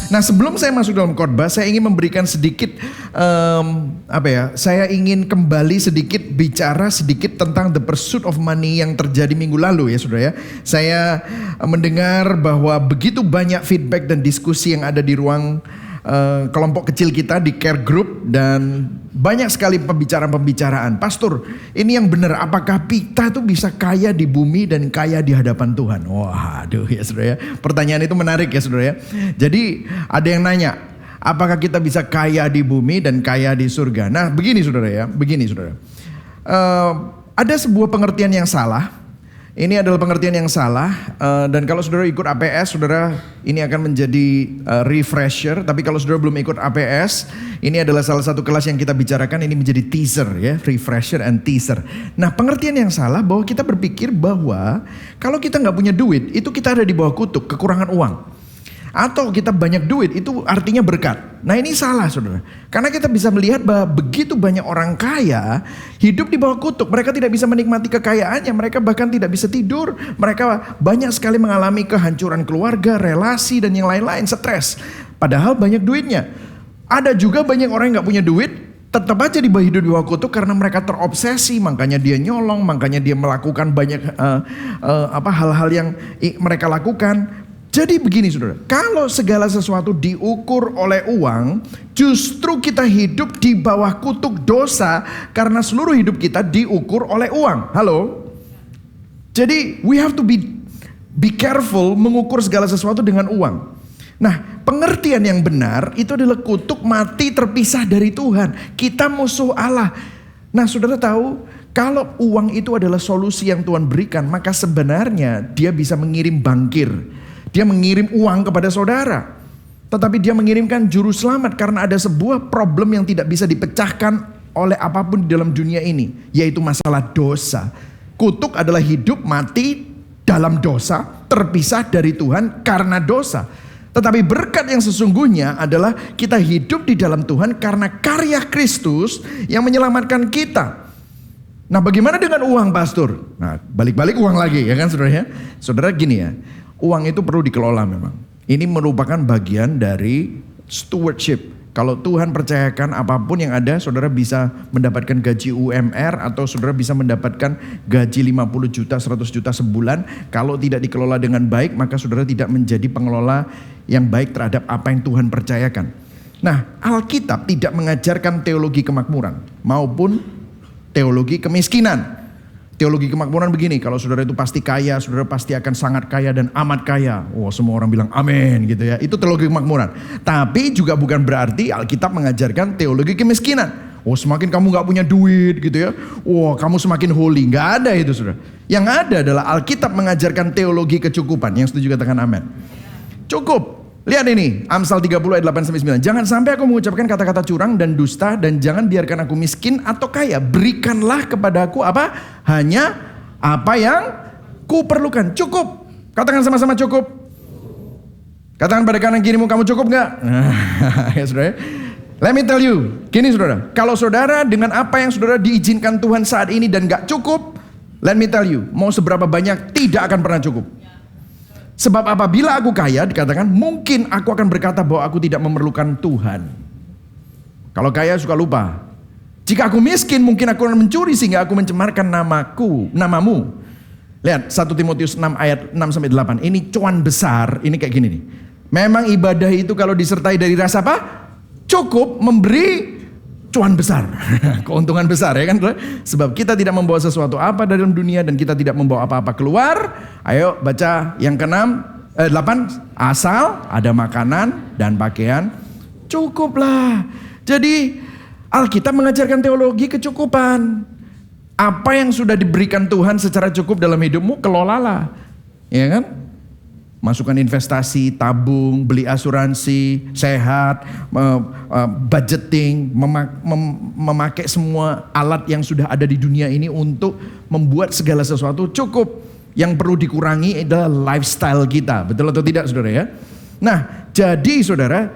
Nah, sebelum saya masuk dalam khotbah, saya ingin memberikan sedikit saya ingin kembali sedikit bicara sedikit tentang the pursuit of money yang terjadi minggu lalu ya saudara ya. Saya mendengar bahwa begitu banyak feedback dan diskusi yang ada di ruang kelompok kecil kita di care group, dan banyak sekali pembicaraan-pembicaraan. Pastor, ini yang benar, apakah kita tuh bisa kaya di bumi dan kaya di hadapan Tuhan? Wah, aduh ya saudara ya. Pertanyaan itu menarik ya saudara ya. Jadi ada yang nanya, apakah kita bisa kaya di bumi dan kaya di surga? Nah begini saudara ya, ada sebuah pengertian yang salah. Ini adalah pengertian yang salah, dan kalau saudara ikut APS, saudara ini akan menjadi refresher. Tapi kalau saudara belum ikut APS, ini adalah salah satu kelas yang kita bicarakan, ini menjadi teaser ya, refresher and teaser. Nah, pengertian yang salah bahwa kita berpikir bahwa kalau kita nggak punya duit, itu kita ada di bawah kutuk, kekurangan uang. Atau kita banyak duit, itu artinya berkat. Nah ini salah saudara. Karena kita bisa melihat bahwa begitu banyak orang kaya hidup di bawah kutuk. Mereka tidak bisa menikmati kekayaannya. Mereka bahkan tidak bisa tidur. Mereka banyak sekali mengalami kehancuran keluarga, relasi dan yang lain-lain, stres. Padahal banyak duitnya. Ada juga banyak orang yang gak punya duit, tetap aja hidup di bawah kutuk karena mereka terobsesi. Makanya dia nyolong, makanya dia melakukan banyak hal-hal yang mereka lakukan. Jadi begini saudara, kalau segala sesuatu diukur oleh uang, justru kita hidup di bawah kutuk dosa karena seluruh hidup kita diukur oleh uang. Halo? Jadi we have to be careful mengukur segala sesuatu dengan uang. Nah, pengertian yang benar itu adalah kutuk mati terpisah dari Tuhan. Kita musuh Allah. Nah, saudara tahu, kalau uang itu adalah solusi yang Tuhan berikan, maka sebenarnya dia bisa mengirim bankir. Dia mengirim uang kepada saudara. Tetapi dia mengirimkan juru selamat karena ada sebuah problem yang tidak bisa dipecahkan oleh apapun di dalam dunia ini, yaitu masalah dosa. Kutuk adalah hidup mati dalam dosa, terpisah dari Tuhan karena dosa. Tetapi berkat yang sesungguhnya adalah kita hidup di dalam Tuhan karena karya Kristus yang menyelamatkan kita. Nah, bagaimana dengan uang, pastor? Nah, balik-balik uang lagi ya kan saudara ya. Saudara gini ya, uang itu perlu dikelola memang. Ini merupakan bagian dari stewardship. Kalau Tuhan percayakan apapun yang ada, saudara bisa mendapatkan gaji UMR atau saudara bisa mendapatkan gaji 50 juta, 100 juta sebulan. Kalau tidak dikelola dengan baik, maka saudara tidak menjadi pengelola yang baik terhadap apa yang Tuhan percayakan. Nah, Alkitab tidak mengajarkan teologi kemakmuran maupun teologi kemiskinan. Teologi kemakmuran begini, kalau saudara itu pasti kaya, saudara pasti akan sangat kaya dan amat kaya. Wah, semua orang bilang amin gitu ya. Itu teologi kemakmuran. Tapi juga bukan berarti Alkitab mengajarkan teologi kemiskinan. Oh, semakin kamu gak punya duit gitu ya, wah kamu semakin holy. Gak ada itu saudara. Yang ada adalah Alkitab mengajarkan teologi kecukupan. Yang setuju katakan amin. Cukup. Lihat ini, Amsal 30 ayat 8-9. Jangan sampai aku mengucapkan kata-kata curang dan dusta, dan jangan biarkan aku miskin atau kaya. Berikanlah kepadaku apa? Hanya apa yang kuperlukan. Cukup. Katakan sama-sama cukup. Katakan pada kanan kirimu, kamu cukup gak? Ya saudara. Let me tell you. Gini saudara, kalau saudara dengan apa yang saudara diizinkan Tuhan saat ini dan gak cukup, let me tell you, mau seberapa banyak tidak akan pernah cukup. Sebab apabila aku kaya, dikatakan mungkin aku akan berkata bahwa aku tidak memerlukan Tuhan. Kalau kaya suka lupa. Jika aku miskin, mungkin aku akan mencuri sehingga aku mencemarkan namamu. Lihat 1 Timotius 6 ayat 6-8. Ini cuan besar, ini kayak gini nih. Memang ibadah itu kalau disertai dari rasa apa? Cukup, memberi cuan besar. Keuntungan besar ya kan. Sebab kita tidak membawa sesuatu apa dalam dunia dan kita tidak membawa apa-apa keluar. Ayo baca yang ke-8. Asal ada makanan dan pakaian, cukuplah. Jadi Alkitab mengajarkan teologi kecukupan. Apa yang sudah diberikan Tuhan secara cukup dalam hidupmu, kelolalah. Ya kan? Masukkan investasi, tabung, beli asuransi, sehat, budgeting, memakai semua alat yang sudah ada di dunia ini untuk membuat segala sesuatu cukup. Yang perlu dikurangi adalah lifestyle kita. Betul atau tidak saudara ya? Nah, jadi saudara,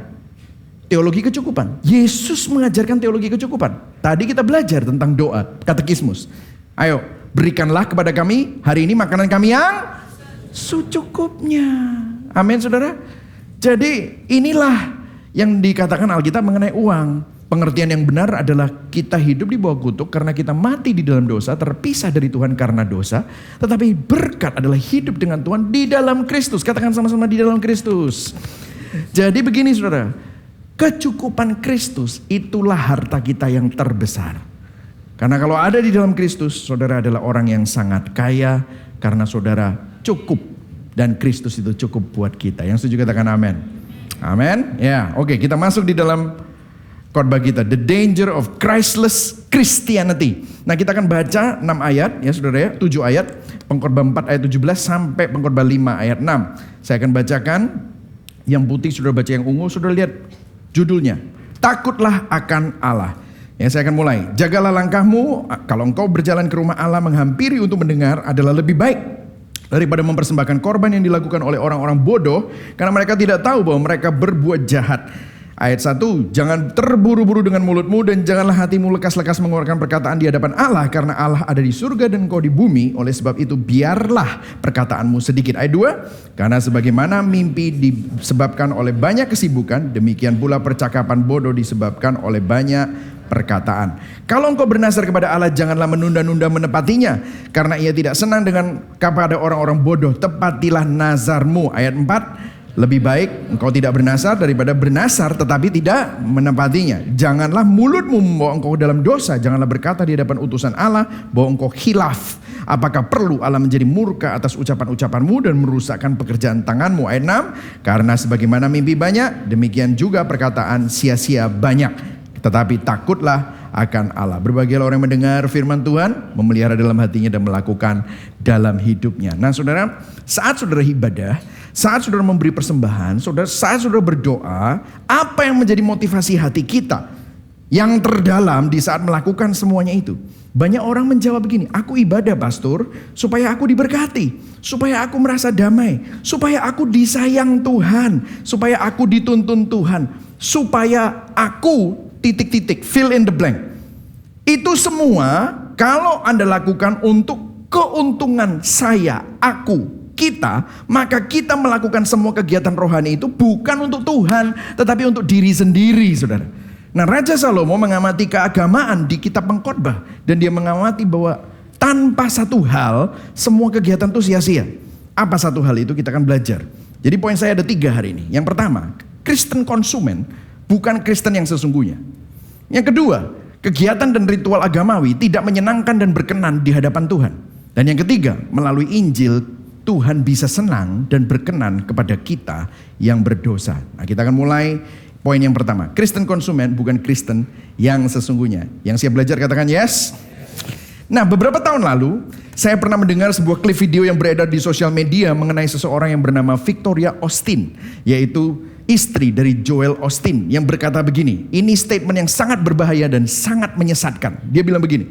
teologi kecukupan. Yesus mengajarkan teologi kecukupan. Tadi kita belajar tentang doa, katekismus. Ayo, berikanlah kepada kami hari ini makanan kami yang secukupnya. Amin, saudara. Jadi inilah yang dikatakan Alkitab mengenai uang. Pengertian yang benar adalah kita hidup di bawah kutuk karena kita mati di dalam dosa, terpisah dari Tuhan karena dosa. Tetapi berkat adalah hidup dengan Tuhan di dalam Kristus. Katakan sama-sama, di dalam Kristus. Jadi begini saudara, kecukupan Kristus itulah harta kita yang terbesar. Karena kalau ada di dalam Kristus, saudara adalah orang yang sangat kaya karena saudara cukup. Dan Kristus itu cukup buat kita. Yang setuju katakan amin. Amin. Ya, oke, kita masuk di dalam khotbah kita, the danger of Christless Christianity. Nah, kita akan baca 6 ayat ya saudara ya, 7 ayat, pengkhotbah 4 ayat 17 sampai pengkhotbah 5 ayat 6. Saya akan bacakan yang putih, saudara baca yang ungu, saudara lihat judulnya, takutlah akan Allah. Ya, saya akan mulai. Jagalah langkahmu, kalau engkau berjalan ke rumah Allah menghampiri untuk mendengar adalah lebih baik daripada mempersembahkan korban yang dilakukan oleh orang-orang bodoh, karena mereka tidak tahu bahwa mereka berbuat jahat. Ayat 1, jangan terburu-buru dengan mulutmu dan janganlah hatimu lekas-lekas mengeluarkan perkataan di hadapan Allah, karena Allah ada di surga dan engkau di bumi, oleh sebab itu biarlah perkataanmu sedikit. Ayat 2, karena sebagaimana mimpi disebabkan oleh banyak kesibukan, demikian pula percakapan bodoh disebabkan oleh banyak perkataan. Kalau engkau bernazar kepada Allah, janganlah menunda-nunda menepatinya, karena ia tidak senang dengan kepada orang-orang bodoh. Tepatilah nazarmu. Ayat 4, lebih baik engkau tidak bernazar daripada bernazar tetapi tidak menepatinya. Janganlah mulutmu membawa engkau dalam dosa. Janganlah berkata di hadapan utusan Allah bahwa engkau khilaf. Apakah perlu Allah menjadi murka atas ucapan-ucapanmu dan merusakkan pekerjaan tanganmu? Ayat 6, karena sebagaimana mimpi banyak, demikian juga perkataan sia-sia banyak. Tetapi takutlah akan Allah. Berbahagialah orang yang mendengar firman Tuhan, memelihara dalam hatinya dan melakukan dalam hidupnya. Nah saudara, saat saudara ibadah, saat saudara memberi persembahan, saat saudara berdoa, apa yang menjadi motivasi hati kita yang terdalam di saat melakukan semuanya itu? Banyak orang menjawab begini, aku ibadah pastor supaya aku diberkati, supaya aku merasa damai, supaya aku disayang Tuhan, supaya aku dituntun Tuhan, supaya aku titik-titik, fill in the blank. Itu semua kalau Anda lakukan untuk keuntungan saya, aku, kita, maka kita melakukan semua kegiatan rohani itu bukan untuk Tuhan, tetapi untuk diri sendiri, saudara. Nah, Raja Salomo mengamati keagamaan di kitab Pengkhotbah, dan dia mengamati bahwa tanpa satu hal, semua kegiatan itu sia-sia. Apa satu hal itu? Kita akan belajar. Jadi poin saya ada 3 hari ini. Yang pertama, Kristen konsumen bukan Kristen yang sesungguhnya. Yang kedua, kegiatan dan ritual agamawi tidak menyenangkan dan berkenan di hadapan Tuhan. Dan yang ketiga, melalui Injil Tuhan bisa senang dan berkenan kepada kita yang berdosa. Nah, kita akan mulai poin yang pertama. Kristen konsumen bukan Kristen yang sesungguhnya. Yang siap belajar katakan yes. Nah, beberapa tahun lalu saya pernah mendengar sebuah klip video yang beredar di sosial media mengenai seseorang yang bernama Victoria Austin, yaitu istri dari Joel Austin, yang berkata begini. Ini statement yang sangat berbahaya dan sangat menyesatkan. Dia bilang begini,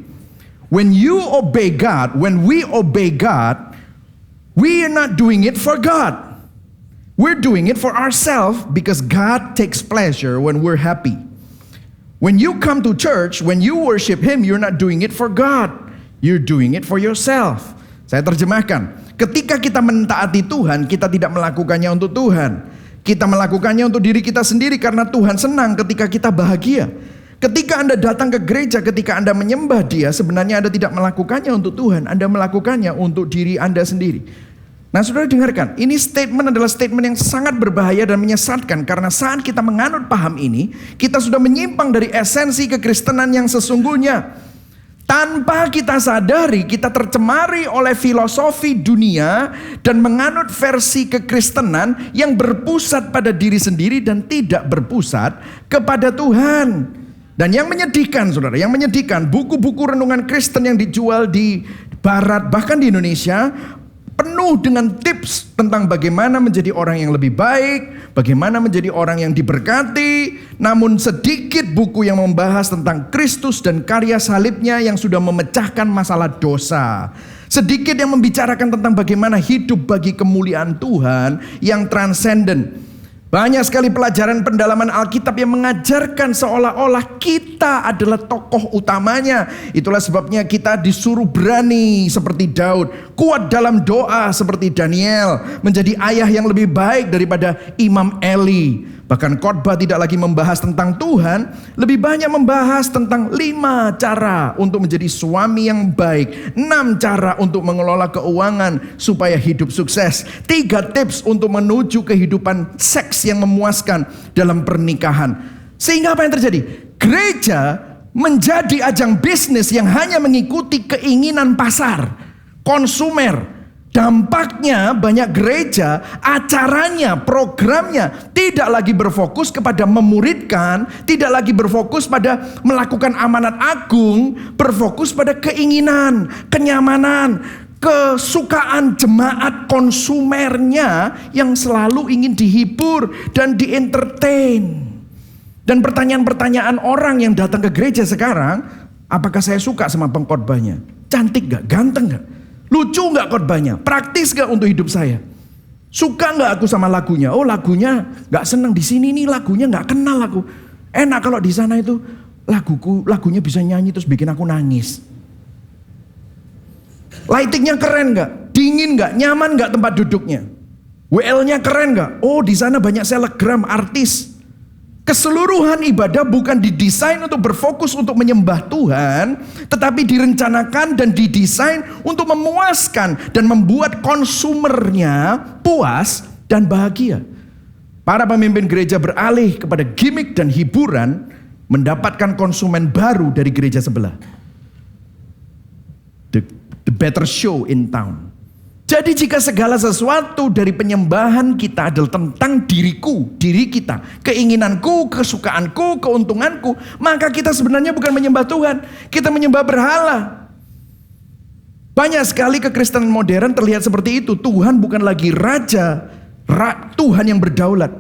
when you obey God, when we obey God, we are not doing it for God. We're doing it for ourselves because God takes pleasure when we're happy. When you come to church, when you worship Him, you're not doing it for God. You're doing it for yourself. Saya terjemahkan, ketika kita mentaati Tuhan, kita tidak melakukannya untuk Tuhan. Kita melakukannya untuk diri kita sendiri karena Tuhan senang ketika kita bahagia. Ketika Anda datang ke gereja, ketika Anda menyembah Dia, sebenarnya Anda tidak melakukannya untuk Tuhan, Anda melakukannya untuk diri Anda sendiri. Nah, saudara dengarkan, ini statement adalah statement yang sangat berbahaya dan menyesatkan, karena saat kita menganut paham ini, kita sudah menyimpang dari esensi kekristenan yang sesungguhnya. Tanpa kita sadari, kita tercemari oleh filosofi dunia dan menganut versi kekristenan yang berpusat pada diri sendiri dan tidak berpusat kepada Tuhan. Dan yang menyedihkan, saudara, yang menyedihkan, buku-buku renungan Kristen yang dijual di Barat, bahkan di Indonesia, penuh dengan tips tentang bagaimana menjadi orang yang lebih baik, bagaimana menjadi orang yang diberkati. Namun sedikit buku yang membahas tentang Kristus dan karya salibnya yang sudah memecahkan masalah dosa. Sedikit yang membicarakan tentang bagaimana hidup bagi kemuliaan Tuhan yang transenden. Banyak sekali pelajaran pendalaman Alkitab yang mengajarkan seolah-olah kita adalah tokoh utamanya. Itulah sebabnya kita disuruh berani seperti Daud, kuat dalam doa seperti Daniel, menjadi ayah yang lebih baik daripada Imam Eli. Bahkan khotbah tidak lagi membahas tentang Tuhan, lebih banyak membahas tentang 5 cara untuk menjadi suami yang baik, 6 cara untuk mengelola keuangan supaya hidup sukses, 3 tips untuk menuju kehidupan seks yang memuaskan dalam pernikahan. Sehingga apa yang terjadi? Gereja menjadi ajang bisnis yang hanya mengikuti keinginan pasar, konsumer. Dampaknya banyak gereja, acaranya, programnya tidak lagi berfokus kepada memuridkan, tidak lagi berfokus pada melakukan amanat agung, berfokus pada keinginan, kenyamanan, kesukaan jemaat konsumernya yang selalu ingin dihibur dan di-entertain. Dan pertanyaan-pertanyaan orang yang datang ke gereja sekarang, apakah saya suka sama pengkhotbahnya? Cantik gak? Ganteng gak? Lucu gak khotbahnya? Praktis gak untuk hidup saya? Suka gak aku sama lagunya? Oh lagunya gak seneng, di sini nih lagunya gak kenal aku. Enak kalau di sana itu lagunya bisa nyanyi terus bikin aku nangis. Lightingnya keren gak? Dingin gak? Nyaman gak tempat duduknya? WL-nya keren gak? Oh di sana banyak selegram artis. Keseluruhan ibadah bukan didesain untuk berfokus untuk menyembah Tuhan, tetapi direncanakan dan didesain untuk memuaskan dan membuat konsumernya puas dan bahagia. Para pemimpin gereja beralih kepada gimmick dan hiburan, mendapatkan konsumen baru dari gereja sebelah. The better show in town. Jadi jika segala sesuatu dari penyembahan kita adalah tentang diriku, diri kita, keinginanku, kesukaanku, keuntunganku, maka kita sebenarnya bukan menyembah Tuhan, kita menyembah berhala. Banyak sekali kekristenan modern terlihat seperti itu. Tuhan bukan lagi raja, Tuhan yang berdaulat,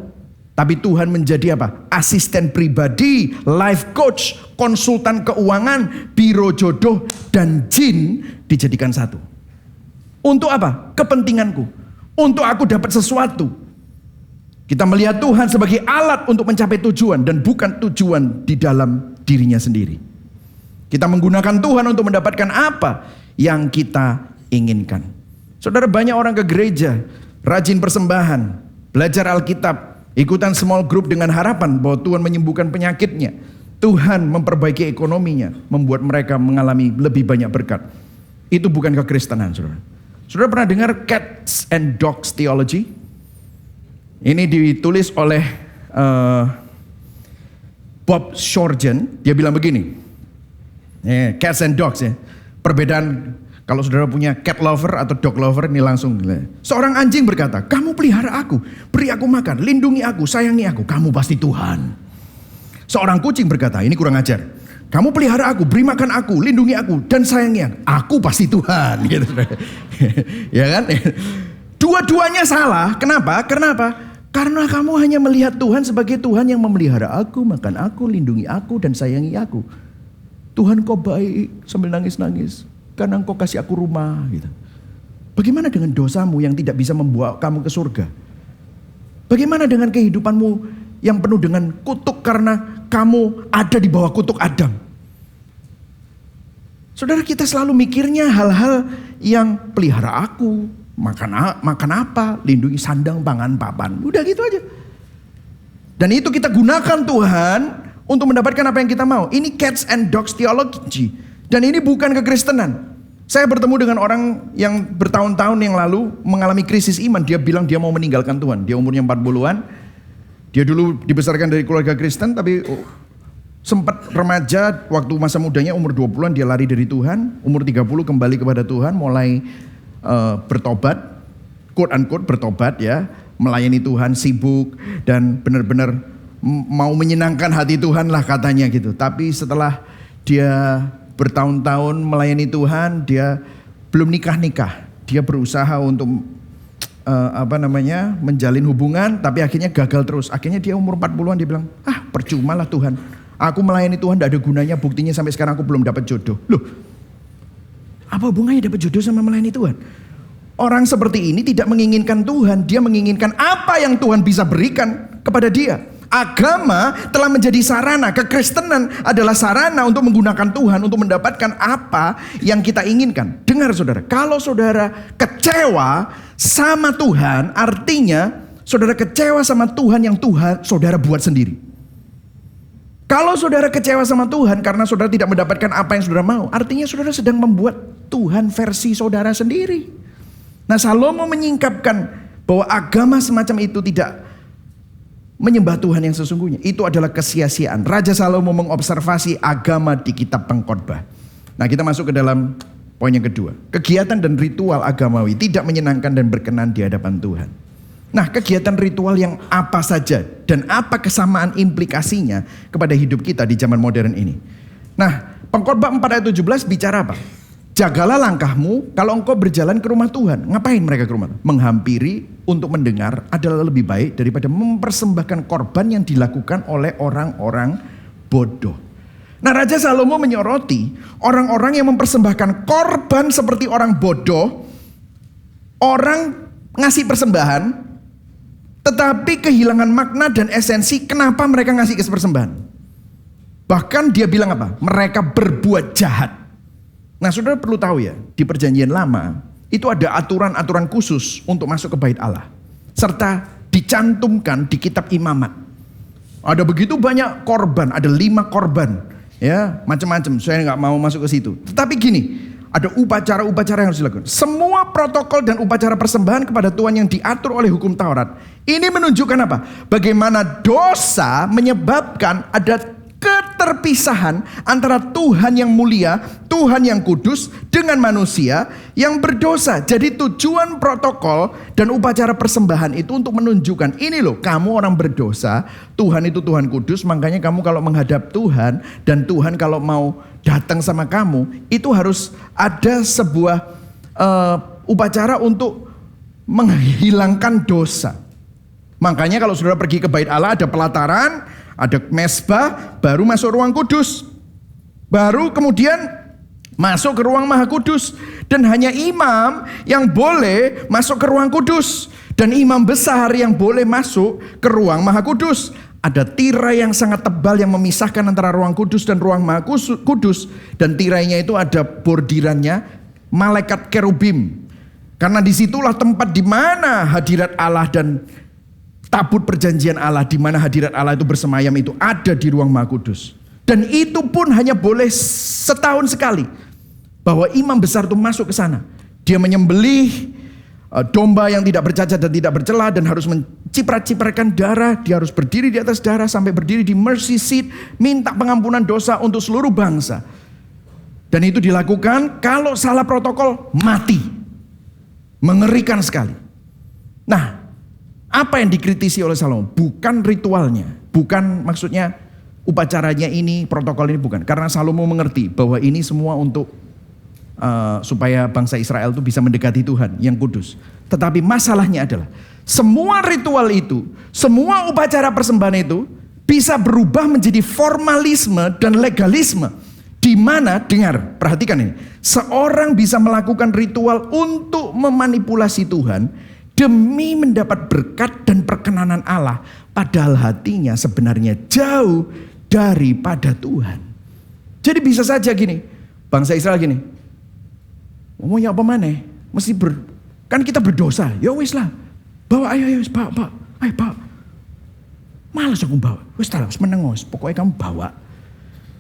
tapi Tuhan menjadi apa? Asisten pribadi, life coach, konsultan keuangan, biro jodoh, dan jin dijadikan satu. Untuk apa? Kepentinganku. Untuk aku dapat sesuatu. Kita melihat Tuhan sebagai alat untuk mencapai tujuan dan bukan tujuan di dalam dirinya sendiri. Kita menggunakan Tuhan untuk mendapatkan apa yang kita inginkan. Saudara, banyak orang ke gereja, rajin persembahan, belajar Alkitab, ikutan small group dengan harapan bahwa Tuhan menyembuhkan penyakitnya. Tuhan memperbaiki ekonominya, membuat mereka mengalami lebih banyak berkat. Itu bukan kekristenan, saudara. Saudara pernah dengar Cats and Dogs Theology? Ini ditulis oleh Bob Shorgen. Dia bilang begini, Cats and Dogs ya. Perbedaan kalau saudara punya cat lover atau dog lover ini langsung. Seorang anjing berkata, kamu pelihara aku, beri aku makan, lindungi aku, sayangi aku, kamu pasti Tuhan. Seorang kucing berkata, ini kurang ajar. Kamu pelihara aku, beri makan aku, lindungi aku, dan sayangi aku pasti Tuhan. Gitu. Ya kan? Dua-duanya salah. Kenapa? Karena kamu hanya melihat Tuhan sebagai Tuhan yang memelihara aku, makan aku, lindungi aku, dan sayangi aku. Tuhan kau baik sambil nangis-nangis karena engkau kasih aku rumah. Gitu. Bagaimana dengan dosamu yang tidak bisa membawa kamu ke surga? Bagaimana dengan kehidupanmu yang penuh dengan kutuk karena kamu ada di bawah kutuk Adam? Saudara, kita selalu mikirnya hal-hal yang pelihara aku, makan apa, lindungi sandang, pangan, papan. Udah gitu aja. Dan itu kita gunakan Tuhan untuk mendapatkan apa yang kita mau. Ini Cats and Dogs Theology. Dan ini bukan kekristenan. Saya bertemu dengan orang yang bertahun-tahun yang lalu mengalami krisis iman. Dia bilang dia mau meninggalkan Tuhan. Dia umurnya 40-an. Dia dulu dibesarkan dari keluarga Kristen, tapi sempat remaja, waktu masa mudanya umur 20-an dia lari dari Tuhan. Umur 30 kembali kepada Tuhan, mulai bertobat, quote unquote bertobat ya, melayani Tuhan, sibuk dan benar-benar mau menyenangkan hati Tuhan lah katanya gitu. Tapi setelah dia bertahun-tahun melayani Tuhan, dia belum nikah-nikah. Dia berusaha untuk menjalin hubungan, tapi akhirnya gagal terus. Akhirnya dia umur 40-an dia bilang, percuma lah Tuhan. Aku melayani Tuhan tidak ada gunanya, buktinya sampai sekarang aku belum dapat jodoh. Loh, apa hubungannya dapat jodoh sama melayani Tuhan? Orang seperti ini tidak menginginkan Tuhan, dia menginginkan apa yang Tuhan bisa berikan kepada dia. Agama telah menjadi sarana, kekristenan adalah sarana untuk menggunakan Tuhan untuk mendapatkan apa yang kita inginkan. Dengar saudara, kalau saudara kecewa sama Tuhan, artinya saudara kecewa sama Tuhan yang Tuhan saudara buat sendiri. Kalau saudara kecewa sama Tuhan karena saudara tidak mendapatkan apa yang saudara mau, artinya saudara sedang membuat Tuhan versi saudara sendiri. Nah, Salomo menyingkapkan bahwa agama semacam itu tidak menyembah Tuhan yang sesungguhnya. Itu adalah kesia-siaan. Raja Salomo mengobservasi agama di kitab Pengkhotbah. Nah, kita masuk ke dalam poin yang kedua. Kegiatan dan ritual agamawi tidak menyenangkan dan berkenan di hadapan Tuhan. Nah, kegiatan ritual yang apa saja dan apa kesamaan implikasinya kepada hidup kita di zaman modern ini. Nah, Pengkhotbah 4 ayat 17 bicara apa? Jagalah langkahmu kalau engkau berjalan ke rumah Tuhan. Ngapain mereka ke rumah Tuhan? Menghampiri untuk mendengar adalah lebih baik daripada mempersembahkan korban yang dilakukan oleh orang-orang bodoh. Nah, Raja Salomo menyoroti orang-orang yang mempersembahkan korban seperti orang bodoh. Orang ngasih persembahan tetapi kehilangan makna dan esensi kenapa mereka ngasih persembahan. Bahkan dia bilang apa? Mereka berbuat jahat. Nah, saudara perlu tahu ya, di perjanjian lama itu ada aturan-aturan khusus untuk masuk ke bait Allah. Serta dicantumkan di kitab imamat. Ada begitu banyak korban, ada 5 korban. Ya, macam-macam, saya nggak mau masuk ke situ. Tetapi gini, ada upacara-upacara yang harus dilakukan. Semua protokol dan upacara persembahan kepada Tuhan yang diatur oleh hukum Taurat. Ini menunjukkan apa? Bagaimana dosa menyebabkan ada keterpisahan antara Tuhan yang mulia, Tuhan yang kudus dengan manusia yang berdosa. Jadi tujuan protokol dan upacara persembahan itu untuk menunjukkan, ini loh kamu orang berdosa, Tuhan itu Tuhan kudus, makanya kamu kalau menghadap Tuhan dan Tuhan kalau mau datang sama kamu, itu harus ada sebuah upacara untuk menghilangkan dosa. Makanya kalau saudara pergi ke bait Allah ada pelataran, ada mezbah, baru masuk ruang kudus. Baru kemudian masuk ke ruang maha kudus. Dan hanya imam yang boleh masuk ke ruang kudus. Dan imam besar yang boleh masuk ke ruang maha kudus. Ada tirai yang sangat tebal yang memisahkan antara ruang kudus dan ruang maha kudus. Dan tirainya itu ada bordirannya malaikat kerubim. Karena disitulah tempat di mana hadirat Allah dan tabut perjanjian Allah, di mana hadirat Allah itu bersemayam, itu ada di ruang maha kudus. Dan itu pun hanya boleh setahun sekali. Bahwa imam besar itu masuk ke sana. Dia menyembelih domba yang tidak bercacat dan tidak bercela dan harus menciprat-cipratkan darah. Dia harus berdiri di atas darah sampai berdiri di mercy seat, minta pengampunan dosa untuk seluruh bangsa. Dan itu dilakukan kalau salah protokol mati. Mengerikan sekali. Nah, apa yang dikritisi oleh Salomo? Bukan ritualnya, bukan maksudnya upacaranya ini, protokol ini, bukan. Karena Salomo mengerti bahwa ini semua untuk supaya bangsa Israel itu bisa mendekati Tuhan yang kudus. Tetapi masalahnya adalah semua ritual itu, semua upacara persembahan itu bisa berubah menjadi formalisme dan legalisme. Di mana, dengar, perhatikan ini, seorang bisa melakukan ritual untuk memanipulasi Tuhan demi mendapat berkat dan perkenanan Allah, padahal hatinya sebenarnya jauh daripada Tuhan. Jadi bisa saja gini, bangsa Israel gini, ngomongnya apa mana? Mesti kan kita berdosa, ya wis lah, bawa ayo bawa, ayo bawa. Malas aku bawa, wis terus menengos, pokoknya kamu bawa.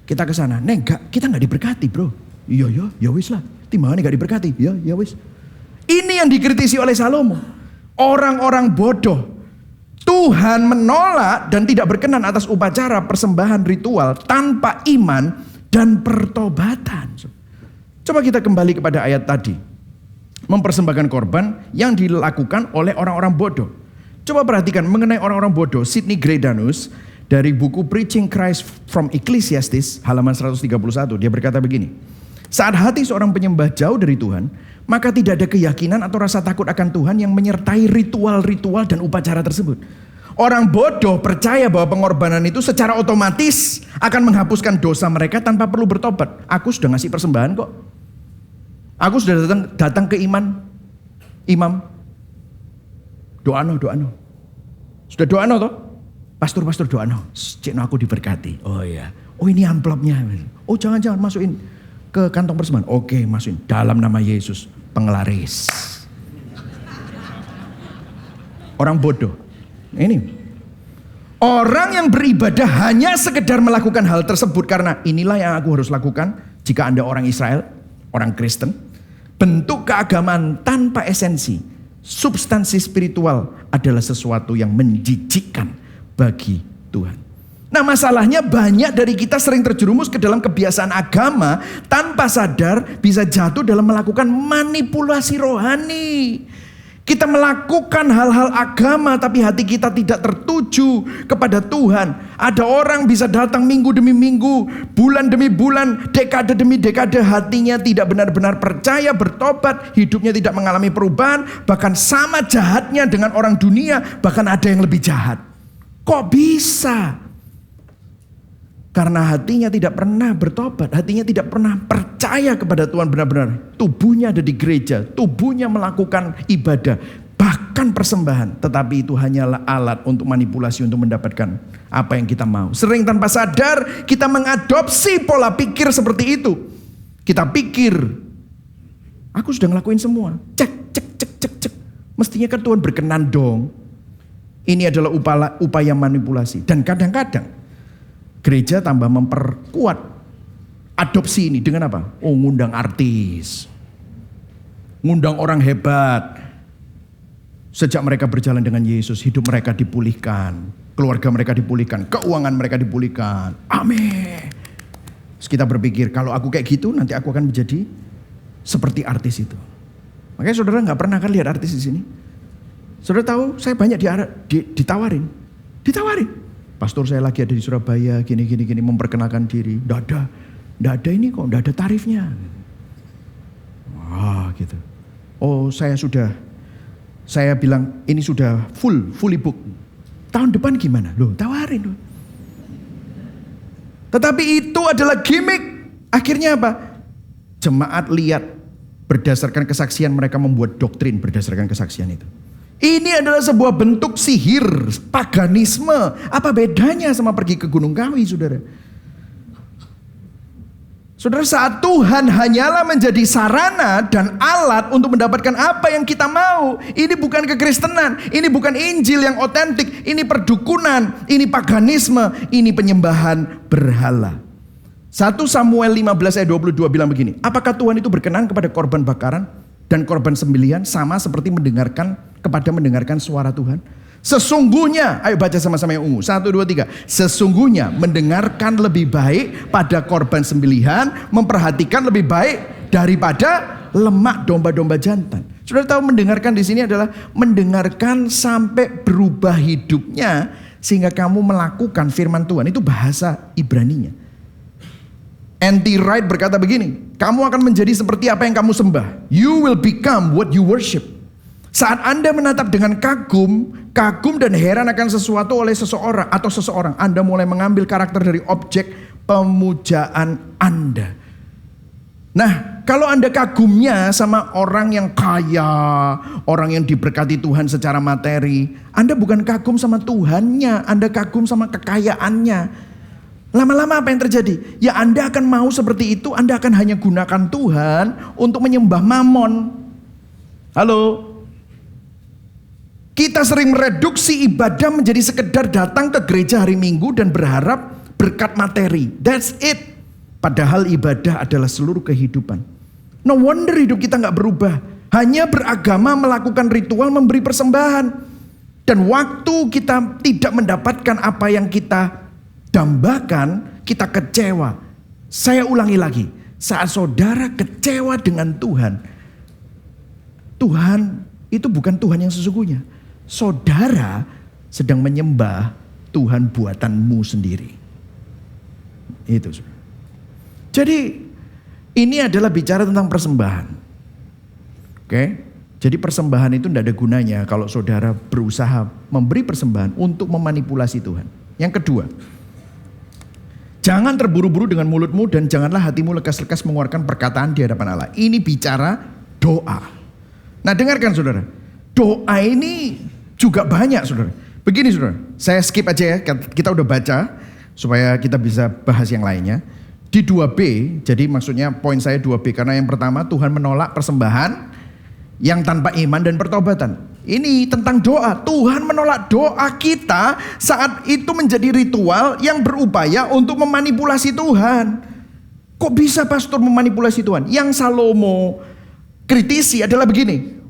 Kita ke sana, kita nggak diberkati bro. Iya, ya wis lah, timbangannya nggak diberkati, ya wis. Ini yang dikritisi oleh Salomo. Orang-orang bodoh. Tuhan menolak dan tidak berkenan atas upacara persembahan ritual tanpa iman dan pertobatan. Coba kita kembali kepada ayat tadi. Mempersembahkan korban yang dilakukan oleh orang-orang bodoh. Coba perhatikan mengenai orang-orang bodoh. Sidney Greidanus dari buku Preaching Christ from Ecclesiastes halaman 131. Dia berkata begini. Saat hati seorang penyembah jauh dari Tuhan, maka tidak ada keyakinan atau rasa takut akan Tuhan yang menyertai ritual-ritual dan upacara tersebut. Orang bodoh percaya bahwa pengorbanan itu secara otomatis akan menghapuskan dosa mereka tanpa perlu bertobat. Aku sudah ngasih persembahan kok. Aku sudah datang ke imam. Doa no. Sudah doa no toh? Pastor doa no, cek no aku diberkati. Oh iya. Oh ini amplopnya. Oh jangan masukin ke kantong persembahan. Oke, masukin dalam nama Yesus, penglaris. Orang bodoh. Ini orang yang beribadah hanya sekedar melakukan hal tersebut karena inilah yang aku harus lakukan. Jika Anda orang Israel, orang Kristen, bentuk keagamaan tanpa esensi, substansi spiritual adalah sesuatu yang menjijikkan bagi Tuhan. Nah masalahnya banyak dari kita sering terjerumus ke dalam kebiasaan agama tanpa sadar bisa jatuh dalam melakukan manipulasi rohani. Kita melakukan hal-hal agama tapi hati kita tidak tertuju kepada Tuhan. Ada orang bisa datang minggu demi minggu, bulan demi bulan, dekade demi dekade, hatinya tidak benar-benar percaya, bertobat, hidupnya tidak mengalami perubahan, bahkan sama jahatnya dengan orang dunia, bahkan ada yang lebih jahat. Kok bisa? Karena hatinya tidak pernah bertobat, hatinya tidak pernah percaya kepada Tuhan benar-benar. Tubuhnya ada di gereja, tubuhnya melakukan ibadah, bahkan persembahan. Tetapi itu hanyalah alat untuk manipulasi, untuk mendapatkan apa yang kita mau. Sering tanpa sadar kita mengadopsi pola pikir seperti itu. Kita pikir, aku sudah ngelakuin semua. Cek. Mestinya kan Tuhan berkenan dong. Ini adalah upaya manipulasi. Dan kadang-kadang gereja tambah memperkuat adopsi ini dengan apa? Oh, ngundang artis, ngundang orang hebat. Sejak mereka berjalan dengan Yesus, hidup mereka dipulihkan, keluarga mereka dipulihkan, keuangan mereka dipulihkan. Amin. Terus kita berpikir, kalau aku kayak gitu, nanti aku akan menjadi seperti artis itu. Makanya saudara nggak pernah kan lihat artis di sini? Saudara tahu, saya banyak ditawarin. Pastor saya lagi ada di Surabaya, gini, memperkenalkan diri. Nggak ada ini kok, nggak ada tarifnya. Wah gitu. Oh saya bilang ini sudah fully book. Tahun depan gimana? Loh tawarin loh. Tetapi itu adalah gimmick. Akhirnya apa? Jemaat lihat berdasarkan kesaksian, mereka membuat doktrin berdasarkan kesaksian itu. Ini adalah sebuah bentuk sihir, paganisme. Apa bedanya sama pergi ke Gunung Kawi, saudara? Saudara, saat Tuhan hanyalah menjadi sarana dan alat untuk mendapatkan apa yang kita mau. Ini bukan kekristenan, ini bukan Injil yang otentik, ini perdukunan, ini paganisme, ini penyembahan berhala. 1 Samuel 15 ayat 22 bilang begini, apakah Tuhan itu berkenan kepada korban bakaran dan korban sembelihan sama seperti mendengarkan suara Tuhan? Sesungguhnya, ayo baca sama-sama yang ungu. 1, 2, 3. Sesungguhnya mendengarkan lebih baik pada korban sembelihan, memperhatikan lebih baik daripada lemak domba-domba jantan. Saudara tahu mendengarkan di sini adalah mendengarkan sampai berubah hidupnya sehingga kamu melakukan firman Tuhan. Itu bahasa Ibraninya. N.T. Wright berkata begini, kamu akan menjadi seperti apa yang kamu sembah. You will become what you worship. Saat Anda menatap dengan kagum dan heran akan sesuatu oleh seseorang, Anda mulai mengambil karakter dari objek pemujaan Anda. Nah, kalau Anda kagumnya sama orang yang kaya, orang yang diberkati Tuhan secara materi, Anda bukan kagum sama Tuhannya, Anda kagum sama kekayaannya. Lama-lama apa yang terjadi? Ya Anda akan mau seperti itu, Anda akan hanya gunakan Tuhan untuk menyembah mamon. Halo? Kita sering mereduksi ibadah menjadi sekedar datang ke gereja hari Minggu dan berharap berkat materi. That's it. Padahal ibadah adalah seluruh kehidupan. No wonder hidup kita gak berubah. Hanya beragama, melakukan ritual, memberi persembahan. Dan waktu kita tidak mendapatkan apa yang kita dambakan, kita kecewa. Saya ulangi lagi, saat saudara kecewa dengan Tuhan, Tuhan itu bukan Tuhan yang sesungguhnya. Saudara sedang menyembah Tuhan buatanmu sendiri. Itu. Jadi ini adalah bicara tentang persembahan. Oke? Jadi persembahan itu tidak ada gunanya kalau saudara berusaha memberi persembahan untuk memanipulasi Tuhan. Yang kedua, jangan terburu-buru dengan mulutmu dan janganlah hatimu lekas-lekas mengeluarkan perkataan di hadapan Allah. Ini bicara doa. Nah dengarkan saudara, doa ini juga banyak saudara. Begini saudara, saya skip aja ya, kita udah baca supaya kita bisa bahas yang lainnya. Di 2B, jadi maksudnya poin saya 2B, karena yang pertama Tuhan menolak persembahan yang tanpa iman dan pertobatan. Ini tentang doa, Tuhan menolak doa kita saat itu menjadi ritual yang berupaya untuk memanipulasi Tuhan. Kok bisa pastor memanipulasi Tuhan? Yang Salomo kritisi adalah begini.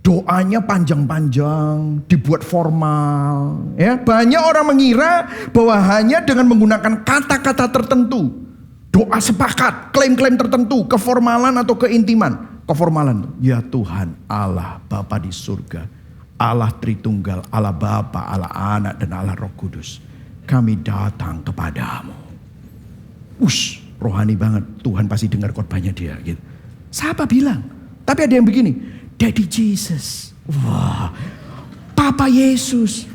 Doanya panjang-panjang, dibuat formal. Ya, banyak orang mengira bahwa hanya dengan menggunakan kata-kata tertentu, doa sepakat, klaim-klaim tertentu, keformalan atau keintiman. Keformalan, ya Tuhan Allah Bapa di surga, Allah Tritunggal, Allah Bapa, Allah Anak dan Allah Roh Kudus. Kami datang kepadamu. Rohani banget, Tuhan pasti dengar khotbahnya dia. Gitu. Siapa bilang? Tapi ada yang begini. Daddy Jesus. Wah, Papa Yesus.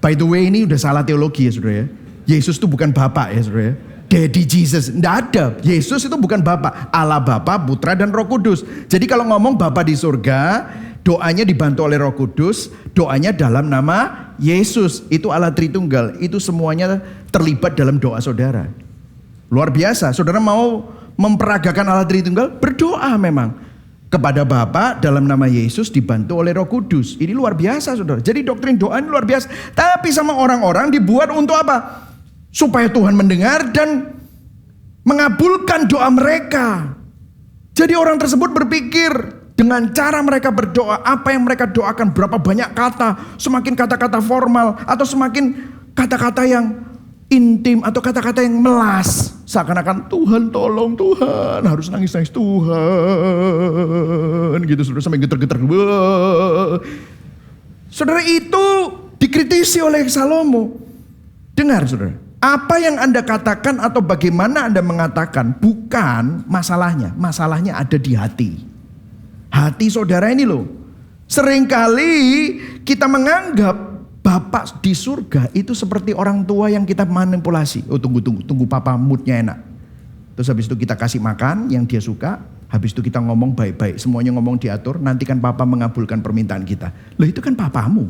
By the way, ini udah salah teologi ya saudara ya. Yesus itu bukan Bapak ya saudara ya. Daddy Jesus, tidak ada. Yesus itu bukan Bapak. Allah Bapa, Putra dan Roh Kudus. Jadi kalau ngomong Bapa di surga, doanya dibantu oleh Roh Kudus, doanya dalam nama Yesus. Itu Allah Tritunggal. Itu semuanya terlibat dalam doa saudara. Luar biasa. Saudara mau memperagakan Allah Tritunggal, berdoa memang. Kepada Bapa dalam nama Yesus dibantu oleh Roh Kudus. Ini luar biasa saudara. Jadi doktrin doa ini luar biasa. Tapi sama orang-orang dibuat untuk apa? Supaya Tuhan mendengar dan mengabulkan doa mereka. Jadi orang tersebut berpikir dengan cara mereka berdoa, apa yang mereka doakan, berapa banyak kata, semakin kata-kata formal atau semakin kata-kata yang intim atau kata-kata yang melas, seakan-akan Tuhan tolong, Tuhan harus nangis-nangis, Tuhan gitu saudara, sampai getar-getar. Saudara, itu dikritisi oleh Salomo. Dengar saudara, apa yang Anda katakan atau bagaimana Anda mengatakan bukan masalahnya. Masalahnya ada di hati. Hati saudara ini loh. Seringkali kita menganggap Bapak di surga itu seperti orang tua yang kita manipulasi. Oh tunggu papa moodnya enak. Terus habis itu kita kasih makan yang dia suka. Habis itu kita ngomong baik-baik. Semuanya ngomong diatur. Nanti kan papa mengabulkan permintaan kita. Loh itu kan papamu.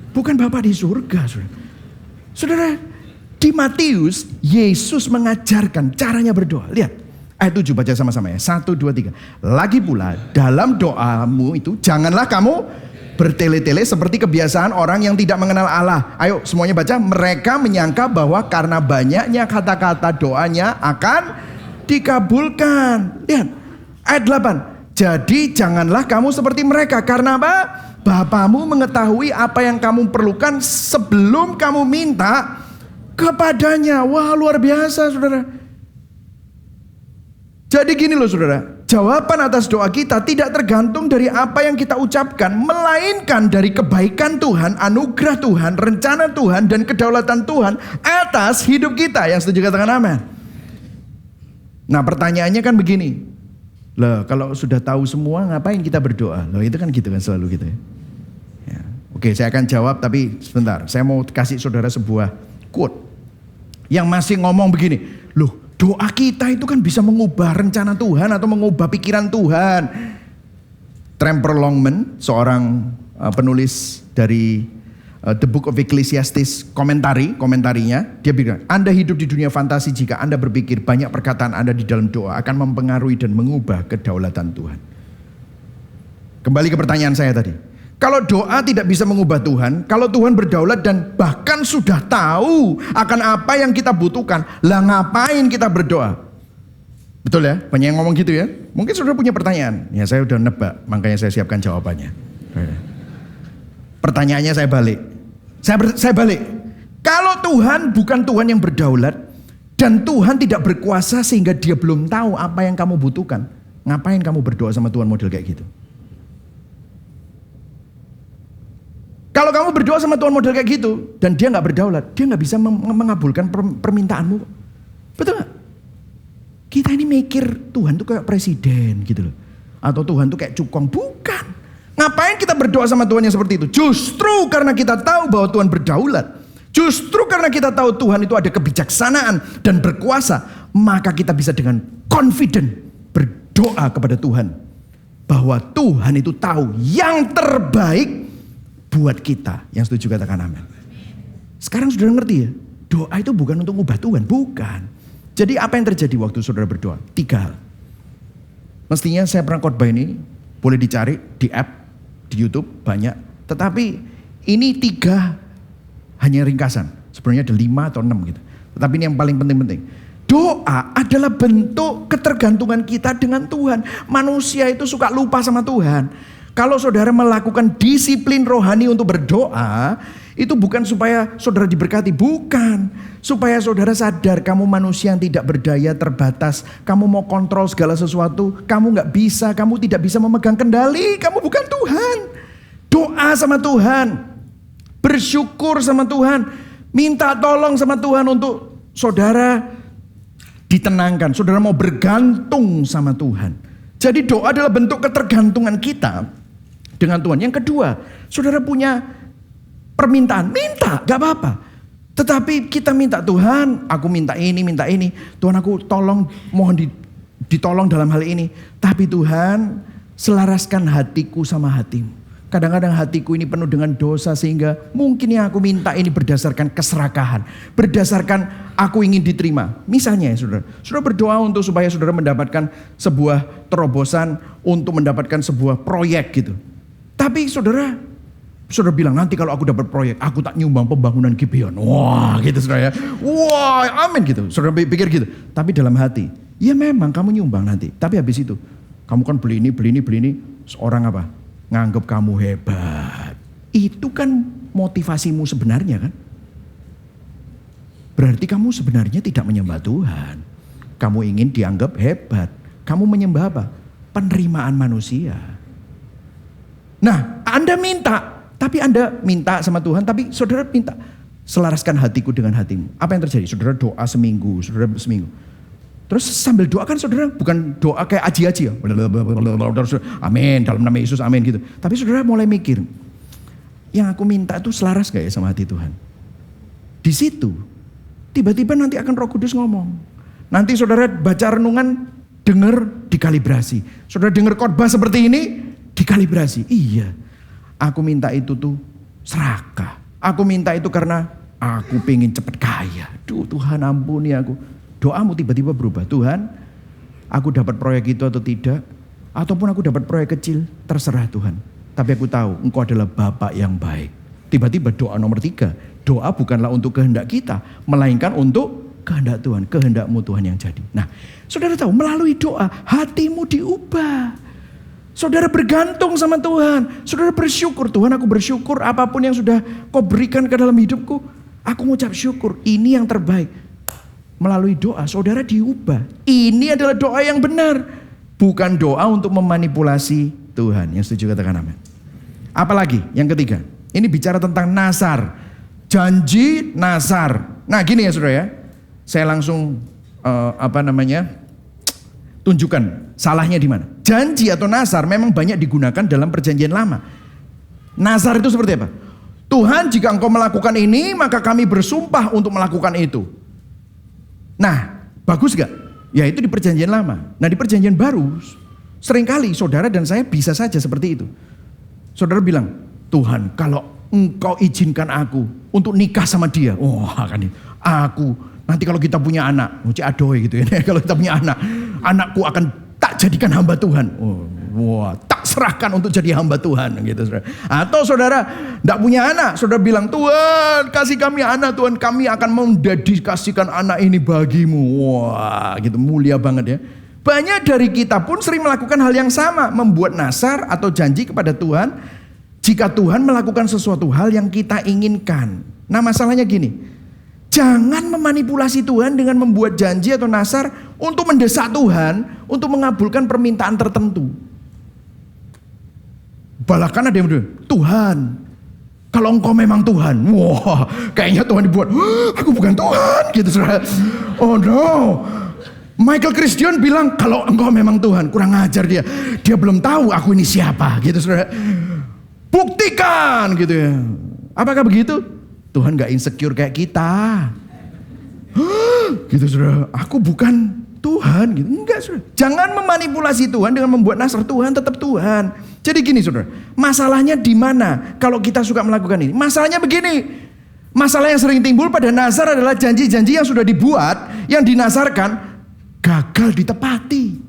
Bukan Bapak di surga. Saudara, di Matius Yesus mengajarkan caranya berdoa. Lihat ayat 7 baca sama-sama ya. 1, 2, 3. Lagi pula dalam doamu itu janganlah kamu bertele-tele seperti kebiasaan orang yang tidak mengenal Allah. Ayo semuanya baca. Mereka menyangka bahwa karena banyaknya kata-kata doanya akan dikabulkan. Lihat ayat 8. Jadi janganlah kamu seperti mereka. Karena apa? Bapamu mengetahui apa yang kamu perlukan sebelum kamu minta kepadanya. Wah luar biasa saudara. Jadi gini loh saudara, jawaban atas doa kita tidak tergantung dari apa yang kita ucapkan, melainkan dari kebaikan Tuhan, anugerah Tuhan, rencana Tuhan, dan kedaulatan Tuhan atas hidup kita. Yang setuju katakan amin. Nah pertanyaannya kan begini, loh kalau sudah tahu semua ngapain kita berdoa? Loh itu kan gitu kan selalu gitu ya. Oke saya akan jawab tapi sebentar, saya mau kasih saudara sebuah quote yang masih ngomong begini, loh doa kita itu kan bisa mengubah rencana Tuhan atau mengubah pikiran Tuhan. Tremper Longman, seorang penulis dari The Book of Ecclesiastes, komentarinya, dia bilang, Anda hidup di dunia fantasi jika Anda berpikir banyak perkataan Anda di dalam doa akan mempengaruhi dan mengubah kedaulatan Tuhan. Kembali ke pertanyaan saya tadi. Kalau doa tidak bisa mengubah Tuhan, kalau Tuhan berdaulat dan bahkan sudah tahu akan apa yang kita butuhkan, lah ngapain kita berdoa? Betul ya? Banyak yang ngomong gitu ya. Mungkin saudara punya pertanyaan. Ya saya udah nebak, makanya saya siapkan jawabannya. Pertanyaannya saya balik. Saya balik. Kalau Tuhan bukan Tuhan yang berdaulat dan Tuhan tidak berkuasa sehingga dia belum tahu apa yang kamu butuhkan, ngapain kamu berdoa sama Tuhan model kayak gitu? Kalau kamu berdoa sama Tuhan model kayak gitu dan dia nggak berdaulat, dia nggak bisa mengabulkan permintaanmu. Betul nggak? Kita ini mikir Tuhan tuh kayak presiden gitu loh, atau Tuhan tuh kayak cukong. Bukan. Ngapain kita berdoa sama Tuhan yang seperti itu? Justru karena kita tahu bahwa Tuhan berdaulat, justru karena kita tahu Tuhan itu ada kebijaksanaan dan berkuasa, maka kita bisa dengan confident berdoa kepada Tuhan bahwa Tuhan itu tahu yang terbaik buat kita. Yang setuju katakan amin. Sekarang saudara ngerti ya, doa itu bukan untuk ngubah Tuhan, bukan. Jadi apa yang terjadi waktu saudara berdoa? 3 hal. Mestinya saya pernah khotbah ini, boleh dicari di app, di YouTube, banyak. Tetapi ini 3 hanya ringkasan. Sebenarnya ada 5 atau 6 gitu. Tetapi ini yang paling penting-penting. Doa adalah bentuk ketergantungan kita dengan Tuhan. Manusia itu suka lupa sama Tuhan. Kalau saudara melakukan disiplin rohani untuk berdoa, itu bukan supaya saudara diberkati, bukan. Supaya saudara sadar kamu manusia yang tidak berdaya, terbatas. Kamu mau kontrol segala sesuatu, kamu gak bisa, kamu tidak bisa memegang kendali, kamu bukan Tuhan. Doa sama Tuhan, bersyukur sama Tuhan, minta tolong sama Tuhan untuk saudara ditenangkan, saudara mau bergantung sama Tuhan. Jadi doa adalah bentuk ketergantungan kita dengan Tuhan. Yang kedua, saudara punya permintaan, minta, gak apa-apa. Tetapi kita minta, Tuhan aku minta ini. Tuhan aku tolong, mohon ditolong dalam hal ini. Tapi Tuhan, selaraskan hatiku sama hatimu. Kadang-kadang hatiku ini penuh dengan dosa sehingga mungkin yang aku minta ini berdasarkan keserakahan. Berdasarkan aku ingin diterima. Misalnya ya saudara. Saudara berdoa untuk supaya saudara mendapatkan sebuah terobosan untuk mendapatkan sebuah proyek gitu. Tapi saudara bilang nanti kalau aku dapat proyek aku tak nyumbang pembangunan Gibeon. Wah gitu saudara ya. Wah amin gitu. Saudara pikir gitu. Tapi dalam hati. Ya memang kamu nyumbang nanti. Tapi habis itu. Kamu kan beli ini. Seorang apa? Nganggap kamu hebat. Itu kan motivasimu sebenarnya kan. Berarti kamu sebenarnya tidak menyembah Tuhan. Kamu ingin dianggap hebat. Kamu menyembah apa? Penerimaan manusia. Nah, Anda minta. Tapi Anda minta sama Tuhan. Tapi saudara minta. Selaraskan hatiku dengan hatimu. Apa yang terjadi? Saudara doa seminggu. Terus sambil doa kan saudara bukan doa kayak aji-aji ya. Amin, dalam nama Yesus amin gitu. Tapi saudara mulai mikir, yang aku minta itu selaras gak ya sama hati Tuhan? Di situ, tiba-tiba nanti akan Roh Kudus ngomong. Nanti saudara baca renungan, dengar dikalibrasi. Saudara dengar khotbah seperti ini, dikalibrasi. Iya, aku minta itu tuh serakah. Aku minta itu karena aku pengen cepet kaya. Duh Tuhan ampuni aku. Doamu tiba-tiba berubah. Tuhan, aku dapat proyek itu atau tidak, ataupun aku dapat proyek kecil, terserah Tuhan. Tapi aku tahu Engkau adalah Bapa yang baik. Tiba-tiba doa nomor 3, doa bukanlah untuk kehendak kita, melainkan untuk kehendak Tuhan, kehendakmu Tuhan yang jadi. Nah, saudara tahu melalui doa hatimu diubah. Saudara bergantung sama Tuhan, saudara bersyukur. Tuhan aku bersyukur apapun yang sudah kau berikan ke dalam hidupku, aku mengucap syukur, ini yang terbaik. Melalui doa saudara diubah. Ini adalah doa yang benar. Bukan doa untuk memanipulasi Tuhan. Yang setuju katakan amin. Apalagi yang ketiga. Ini bicara tentang nasar. Janji nasar. Nah gini ya saudara ya. Saya langsung tunjukkan salahnya di mana. Janji atau nasar memang banyak digunakan dalam perjanjian lama. Nasar itu seperti apa? Tuhan jika engkau melakukan ini maka kami bersumpah untuk melakukan itu. Nah, bagus gak? Ya itu di perjanjian lama. Nah di perjanjian baru, seringkali saudara dan saya bisa saja seperti itu. Saudara bilang, Tuhan kalau engkau izinkan aku untuk nikah sama dia. Wah kan aku, nanti kalau kita punya anak, adoy gitu ya. Kalau kita punya anak, anakku akan tak jadikan hamba Tuhan. Wah, tak serahkan untuk jadi hamba Tuhan gitu saudara. Atau saudara tidak punya anak, saudara bilang Tuhan kasih kami anak Tuhan, kami akan mendedikasikan anak ini bagimu. Wah gitu mulia banget ya. Banyak dari kita pun sering melakukan hal yang sama, membuat nasar atau janji kepada Tuhan jika Tuhan melakukan sesuatu hal yang kita inginkan. Nah masalahnya gini, jangan memanipulasi Tuhan dengan membuat janji atau nasar untuk mendesak Tuhan untuk mengabulkan permintaan tertentu. Bahkan ada yang bilang, Tuhan, kalau engkau memang Tuhan, wah, kayaknya Tuhan dibuat, aku bukan Tuhan, gitu saudara. Oh no, Michael Christian bilang, kalau engkau memang Tuhan, kurang ajar dia belum tahu aku ini siapa, gitu saudara. Buktikan, gitu ya. Apakah begitu? Tuhan gak insecure kayak kita. Gitu saudara, aku bukan Tuhan gitu. Enggak, saudara. Jangan memanipulasi Tuhan dengan membuat Nazar. Tuhan tetap Tuhan. Jadi gini, saudara. Masalahnya di mana kalau kita suka melakukan ini? Masalahnya begini. Masalah yang sering timbul pada Nazar adalah janji-janji yang sudah dibuat, yang dinazarkan, gagal ditepati.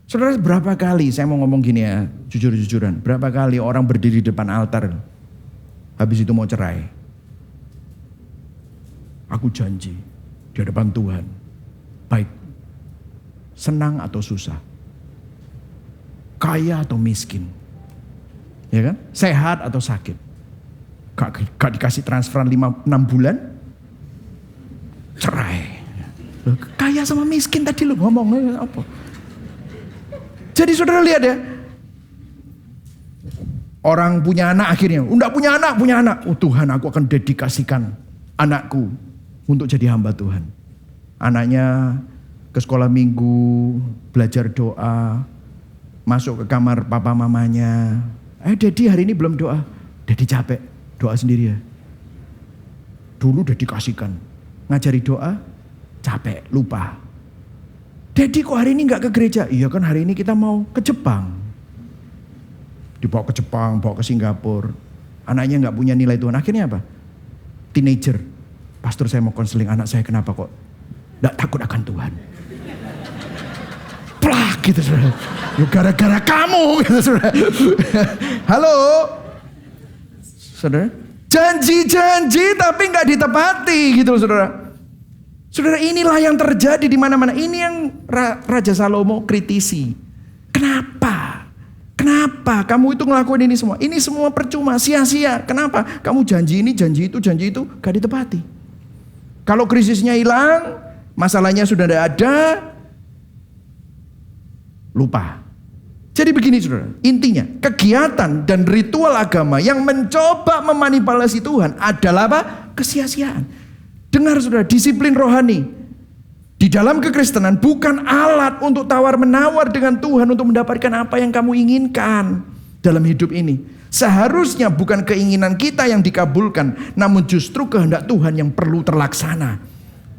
Saudara, berapa kali saya mau ngomong gini ya, jujur-jujuran. Berapa kali orang berdiri di depan altar, habis itu mau cerai. Aku janji di hadapan Tuhan, baik senang atau susah, kaya atau miskin, ya kan, sehat atau sakit, gak dikasih transferan 6 bulan, cerai. Kaya sama miskin tadi lu ngomongnya apa? Jadi saudara lihat ya, orang punya anak akhirnya, enggak punya anak. Oh Tuhan, aku akan dedikasikan anakku untuk jadi hamba Tuhan. Anaknya ke sekolah minggu, belajar doa, masuk ke kamar papa mamanya. Daddy hari ini belum doa. Daddy capek, doa sendiri ya. Dulu dedikasikan, ngajari doa, capek, lupa. Daddy kok hari ini gak ke gereja? Iya kan hari ini kita mau ke Jepang. Dibawa ke Jepang, bawa ke Singapura. Anaknya gak punya nilai Tuhan. Akhirnya apa? Teenager. Pastor, saya mau konseling anak saya, kenapa kok gak takut akan Tuhan? Plak gitu saudara. Ya gara-gara kamu gitu saudara. Halo. Saudara. Janji-janji tapi gak ditepati gitu saudara. Saudara, inilah yang terjadi di mana-mana. Ini yang Raja Salomo kritisi. Kenapa? Kenapa kamu itu ngelakuin ini semua? Ini semua percuma, sia-sia. Kenapa? Kamu janji ini, janji itu gak ditepati. Kalau krisisnya hilang, masalahnya sudah tidak ada, lupa. Jadi begini saudara, intinya kegiatan dan ritual agama yang mencoba memanipulasi Tuhan adalah apa? Kesia-siaan. Dengar saudara, disiplin rohani di dalam kekristenan bukan alat untuk tawar-menawar dengan Tuhan untuk mendapatkan apa yang kamu inginkan dalam hidup ini. Seharusnya bukan keinginan kita yang dikabulkan, namun justru kehendak Tuhan yang perlu terlaksana.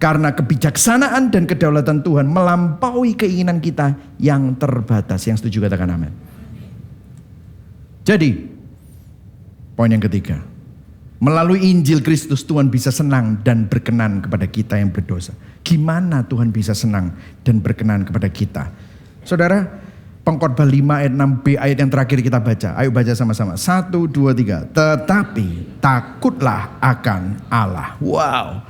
Karena kebijaksanaan dan kedaulatan Tuhan melampaui keinginan kita yang terbatas. Yang setuju katakan amin. Jadi, poin yang ketiga. Melalui Injil Kristus Tuhan bisa senang dan berkenan kepada kita yang berdosa. Gimana Tuhan bisa senang dan berkenan kepada kita? Saudara, Pengkhotbah 5 ayat 6b ayat yang terakhir kita baca. Ayo baca sama-sama. 1, 2, 3. Tetapi takutlah akan Allah. Wow.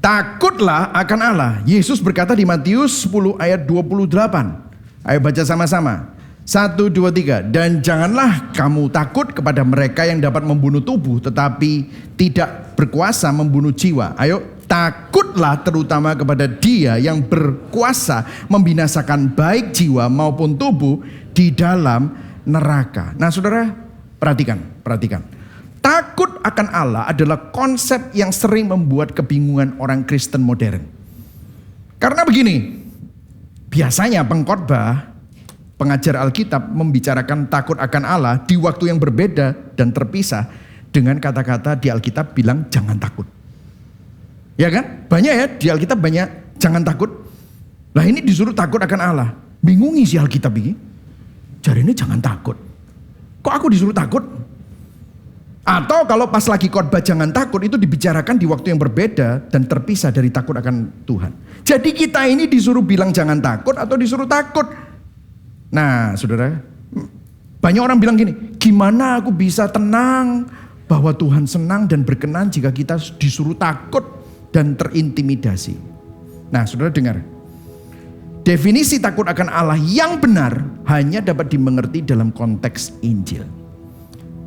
Takutlah akan Allah. Yesus berkata di Matius 10 ayat 28. Ayo baca sama-sama. 1, 2, 3. Dan janganlah kamu takut kepada mereka yang dapat membunuh tubuh, tetapi tidak berkuasa membunuh jiwa. Ayo, takutlah terutama kepada Dia yang berkuasa membinasakan baik jiwa maupun tubuh di dalam neraka. Nah saudara, perhatikan. Takut akan Allah adalah konsep yang sering membuat kebingungan orang Kristen modern. Karena begini, biasanya pengkhotbah, pengajar Alkitab membicarakan takut akan Allah di waktu yang berbeda dan terpisah dengan kata-kata di Alkitab bilang jangan takut. Ya kan? Banyak ya di Alkitab banyak jangan takut. Lah ini disuruh takut akan Allah. Bingungi si Alkitab ini. Jadi ini jangan takut. Kok aku disuruh takut? Atau kalau pas lagi khotbah jangan takut itu dibicarakan di waktu yang berbeda dan terpisah dari takut akan Tuhan. Jadi kita ini disuruh bilang jangan takut atau disuruh takut? Nah saudara, banyak orang bilang gini, gimana aku bisa tenang bahwa Tuhan senang dan berkenan jika kita disuruh takut dan terintimidasi. Nah saudara dengar, definisi takut akan Allah yang benar hanya dapat dimengerti dalam konteks Injil.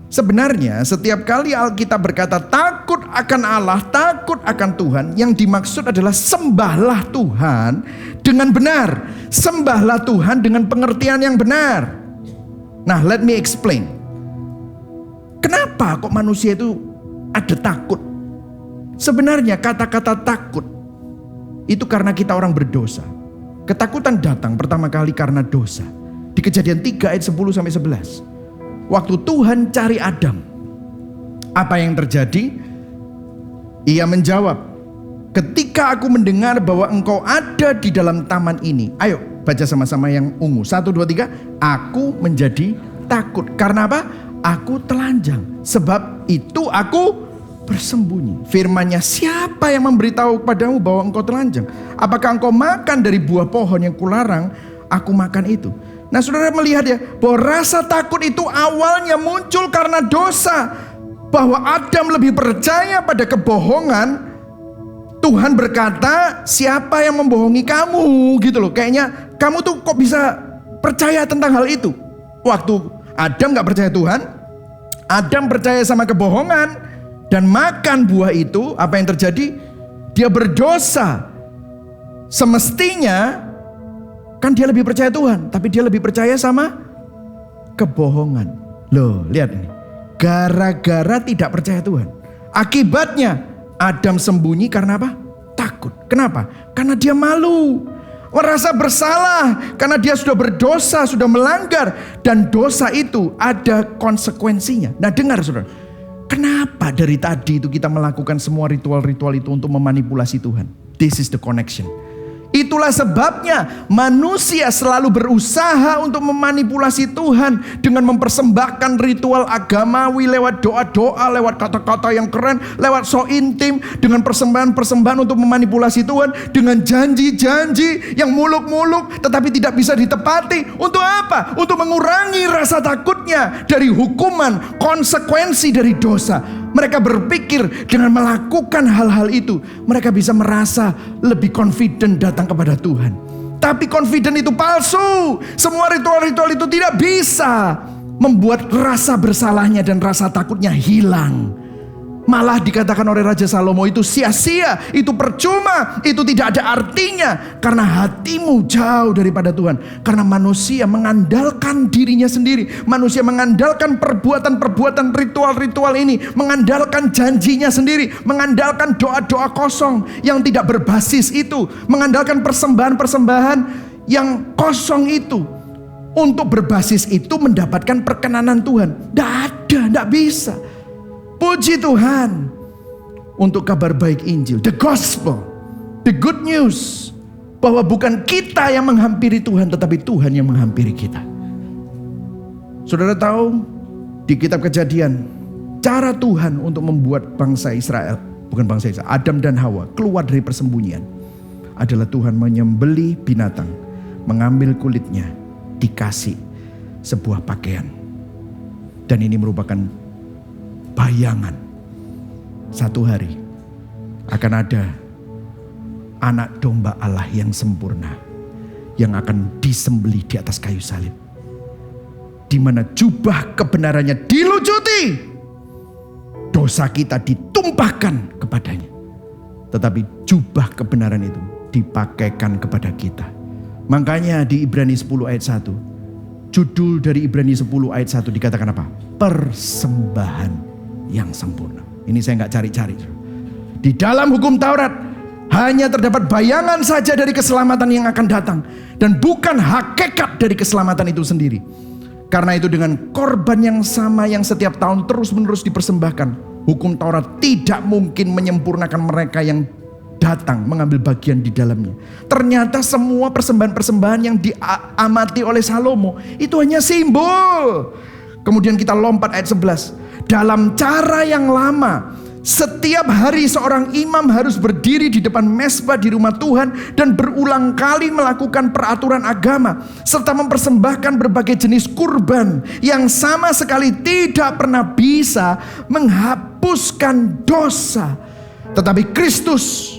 Sebenarnya setiap kali Alkitab berkata takut akan Allah, takut akan Tuhan, yang dimaksud adalah sembahlah Tuhan dengan benar. Sembahlah Tuhan dengan pengertian yang benar. Nah, let me explain. Kenapa kok manusia itu ada takut? Sebenarnya kata-kata takut itu karena kita orang berdosa. Ketakutan datang pertama kali karena dosa. Di Kejadian 3 ayat 10 sampai 11. Waktu Tuhan cari Adam, apa yang terjadi? Ia menjawab, ketika aku mendengar bahwa engkau ada di dalam taman ini. Ayo baca sama-sama yang ungu. 1, 2, 3. Aku menjadi takut. Karena apa? Aku telanjang. Sebab itu aku bersembunyi. Firman-Nya, siapa yang memberitahu kepadamu bahwa engkau telanjang? Apakah engkau makan dari buah pohon yang kularang aku makan itu? Nah, saudara melihat ya, bahwa rasa takut itu awalnya muncul karena dosa. Bahwa Adam lebih percaya pada kebohongan. Tuhan berkata, siapa yang membohongi kamu? Gitu loh, kayaknya kamu tuh kok bisa percaya tentang hal itu. Waktu Adam gak percaya Tuhan, Adam percaya sama kebohongan dan makan buah itu, apa yang terjadi? Dia berdosa. Semestinya kan dia lebih percaya Tuhan, tapi dia lebih percaya sama kebohongan. Loh, lihat ini. Gara-gara tidak percaya Tuhan. Akibatnya Adam sembunyi karena apa? Takut. Kenapa? Karena dia malu. Merasa bersalah karena dia sudah berdosa, sudah melanggar. Dan dosa itu ada konsekuensinya. Nah, dengar saudara. Kenapa dari tadi itu kita melakukan semua ritual-ritual itu untuk memanipulasi Tuhan? This is the connection. Itulah sebabnya manusia selalu berusaha untuk memanipulasi Tuhan dengan mempersembahkan ritual agamawi lewat doa-doa, lewat kata-kata yang keren, lewat so intim, dengan persembahan-persembahan untuk memanipulasi Tuhan, dengan janji-janji yang muluk-muluk tetapi tidak bisa ditepati. Untuk apa? Untuk mengurangi rasa takutnya dari hukuman, konsekuensi dari dosa. Mereka berpikir dengan melakukan hal-hal itu, mereka bisa merasa lebih confident datang kepada Tuhan. Tapi confident itu palsu. Semua ritual-ritual itu tidak bisa membuat rasa bersalahnya dan rasa takutnya hilang. Malah dikatakan oleh Raja Salomo itu sia-sia, itu percuma, itu tidak ada artinya. Karena hatimu jauh daripada Tuhan. Karena manusia mengandalkan dirinya sendiri. Manusia mengandalkan perbuatan-perbuatan ritual-ritual ini. Mengandalkan janjinya sendiri. Mengandalkan doa-doa kosong yang tidak berbasis itu. Mengandalkan persembahan-persembahan yang kosong itu. Untuk berbasis itu mendapatkan perkenanan Tuhan. Tidak ada, tidak bisa. Puji Tuhan untuk kabar baik Injil, the gospel, the good news, bahwa bukan kita yang menghampiri Tuhan, tetapi Tuhan yang menghampiri kita. Saudara tahu di kitab Kejadian, cara Tuhan untuk membuat bangsa Israel, bukan bangsa Israel, Adam dan Hawa keluar dari persembunyian adalah Tuhan menyembelih binatang, mengambil kulitnya, dikasih sebuah pakaian. Dan ini merupakan bayangan satu hari akan ada anak domba Allah yang sempurna yang akan disembelih di atas kayu salib, di mana jubah kebenarannya dilucuti, dosa kita ditumpahkan kepadanya, tetapi jubah kebenaran itu dipakaikan kepada kita. Makanya di Ibrani 10 ayat 1, judul dari Ibrani 10 ayat 1 dikatakan apa? Persembahan yang sempurna. Ini saya nggak cari-cari. Di dalam hukum Taurat hanya terdapat bayangan saja dari keselamatan yang akan datang, dan bukan hakikat dari keselamatan itu sendiri. Karena itu dengan korban yang sama yang setiap tahun terus-menerus dipersembahkan, hukum Taurat tidak mungkin menyempurnakan mereka yang datang mengambil bagian di dalamnya. Ternyata semua persembahan-persembahan yang diamati oleh Salomo itu hanya simbol. Kemudian kita lompat ayat 11. Dalam cara yang lama, setiap hari seorang imam harus berdiri di depan mezbah di rumah Tuhan dan berulang kali melakukan peraturan agama serta mempersembahkan berbagai jenis kurban yang sama sekali tidak pernah bisa menghapuskan dosa. Tetapi Kristus,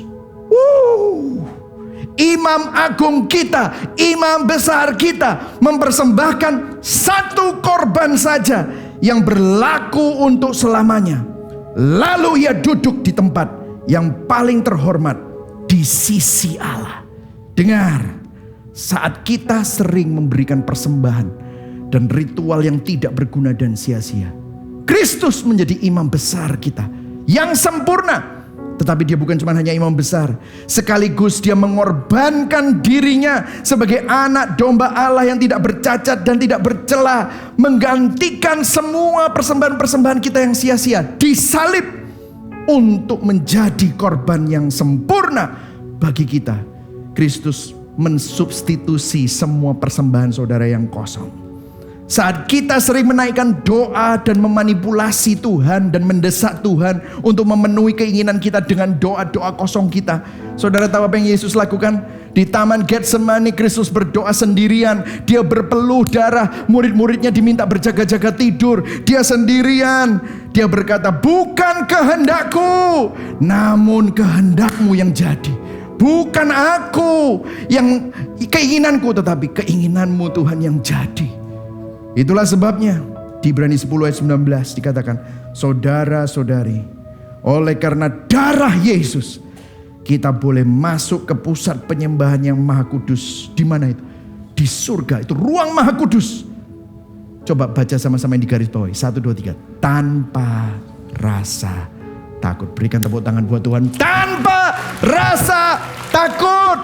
Imam agung kita, imam besar kita, mempersembahkan satu korban saja yang berlaku untuk selamanya. Lalu ia duduk di tempat yang paling terhormat di sisi Allah. Dengar, saat kita sering memberikan persembahan dan ritual yang tidak berguna dan sia-sia, Kristus menjadi imam besar kita yang sempurna. Tetapi dia bukan cuma hanya imam besar, sekaligus dia mengorbankan dirinya sebagai anak domba Allah yang tidak bercacat dan tidak bercela, menggantikan semua persembahan-persembahan kita yang sia-sia. Disalib untuk menjadi korban yang sempurna bagi kita. Kristus mensubstitusi semua persembahan saudara yang kosong. Saat kita sering menaikkan doa dan memanipulasi Tuhan dan mendesak Tuhan untuk memenuhi keinginan kita dengan doa-doa kosong kita. Saudara tahu apa yang Yesus lakukan? Di Taman Getsemani Kristus berdoa sendirian. Dia berpeluh darah, murid-muridnya diminta berjaga-jaga tidur. Dia sendirian. Dia berkata, bukan kehendakku, namun kehendakmu yang jadi. Bukan aku yang keinginanku, tetapi keinginanmu Tuhan yang jadi. Itulah sebabnya di Ibrani 10 ayat 19 dikatakan, saudara-saudari, oleh karena darah Yesus kita boleh masuk ke pusat penyembahan yang maha kudus. Di mana itu? Di surga, itu ruang maha kudus. Coba baca sama-sama yang di garis bawah. 1, 2, 3. Tanpa rasa takut. Berikan tepuk tangan buat Tuhan. Tanpa rasa takut.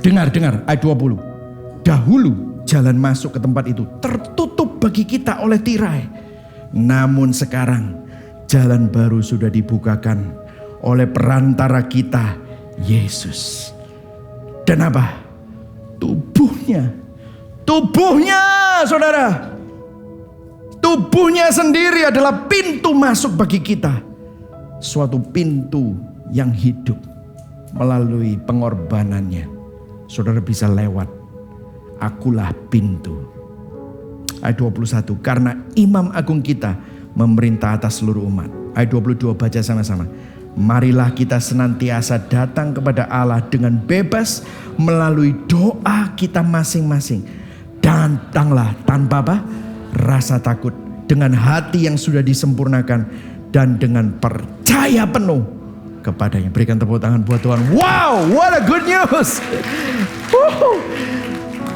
Dengar ayat 20. Dahulu jalan masuk ke tempat itu tertutup bagi kita oleh tirai. Namun sekarang jalan baru sudah dibukakan oleh perantara kita, Yesus. Dan apa? Tubuhnya, saudara. Tubuhnya sendiri adalah pintu masuk bagi kita. Suatu pintu yang hidup. Melalui pengorbanannya saudara bisa lewat. Akulah pintu. Ayat 21. Karena imam agung kita memerintah atas seluruh umat. Ayat 22 baca sama-sama. Marilah kita senantiasa datang kepada Allah dengan bebas melalui doa kita masing-masing. Datanglah tanpa apa? Rasa takut, dengan hati yang sudah disempurnakan dan dengan percaya penuh kepadanya. Berikan tepuk tangan buat Tuhan. Wow, what a good news.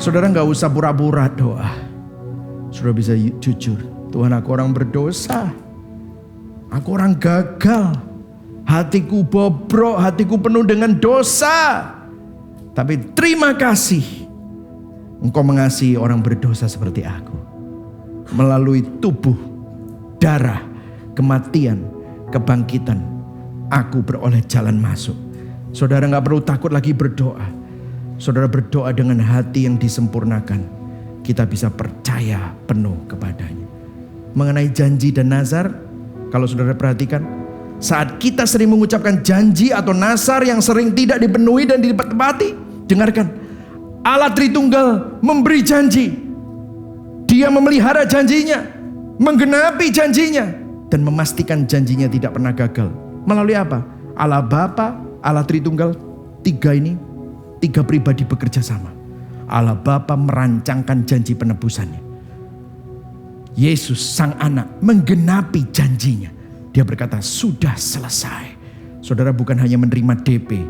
Saudara gak usah pura-pura doa. Saudara bisa jujur. Tuhan, aku orang berdosa. Aku orang gagal. Hatiku bobrok, hatiku penuh dengan dosa. Tapi terima kasih. Engkau mengasihi orang berdosa seperti aku. Melalui tubuh, darah, kematian, kebangkitan, aku beroleh jalan masuk. Saudara gak perlu takut lagi berdoa. Saudara berdoa dengan hati yang disempurnakan. Kita bisa percaya penuh kepadanya. Mengenai janji dan nazar, kalau saudara perhatikan, saat kita sering mengucapkan janji atau nazar yang sering tidak dipenuhi dan ditepati, dengarkan, Allah Tritunggal memberi janji. Dia memelihara janjinya, menggenapi janjinya, dan memastikan janjinya tidak pernah gagal. Melalui apa? Allah Bapa, Allah Tritunggal, tiga pribadi bekerja sama. Allah Bapa merancangkan janji penebusannya. Yesus sang anak menggenapi janjinya. Dia berkata sudah selesai. Saudara bukan hanya menerima DP.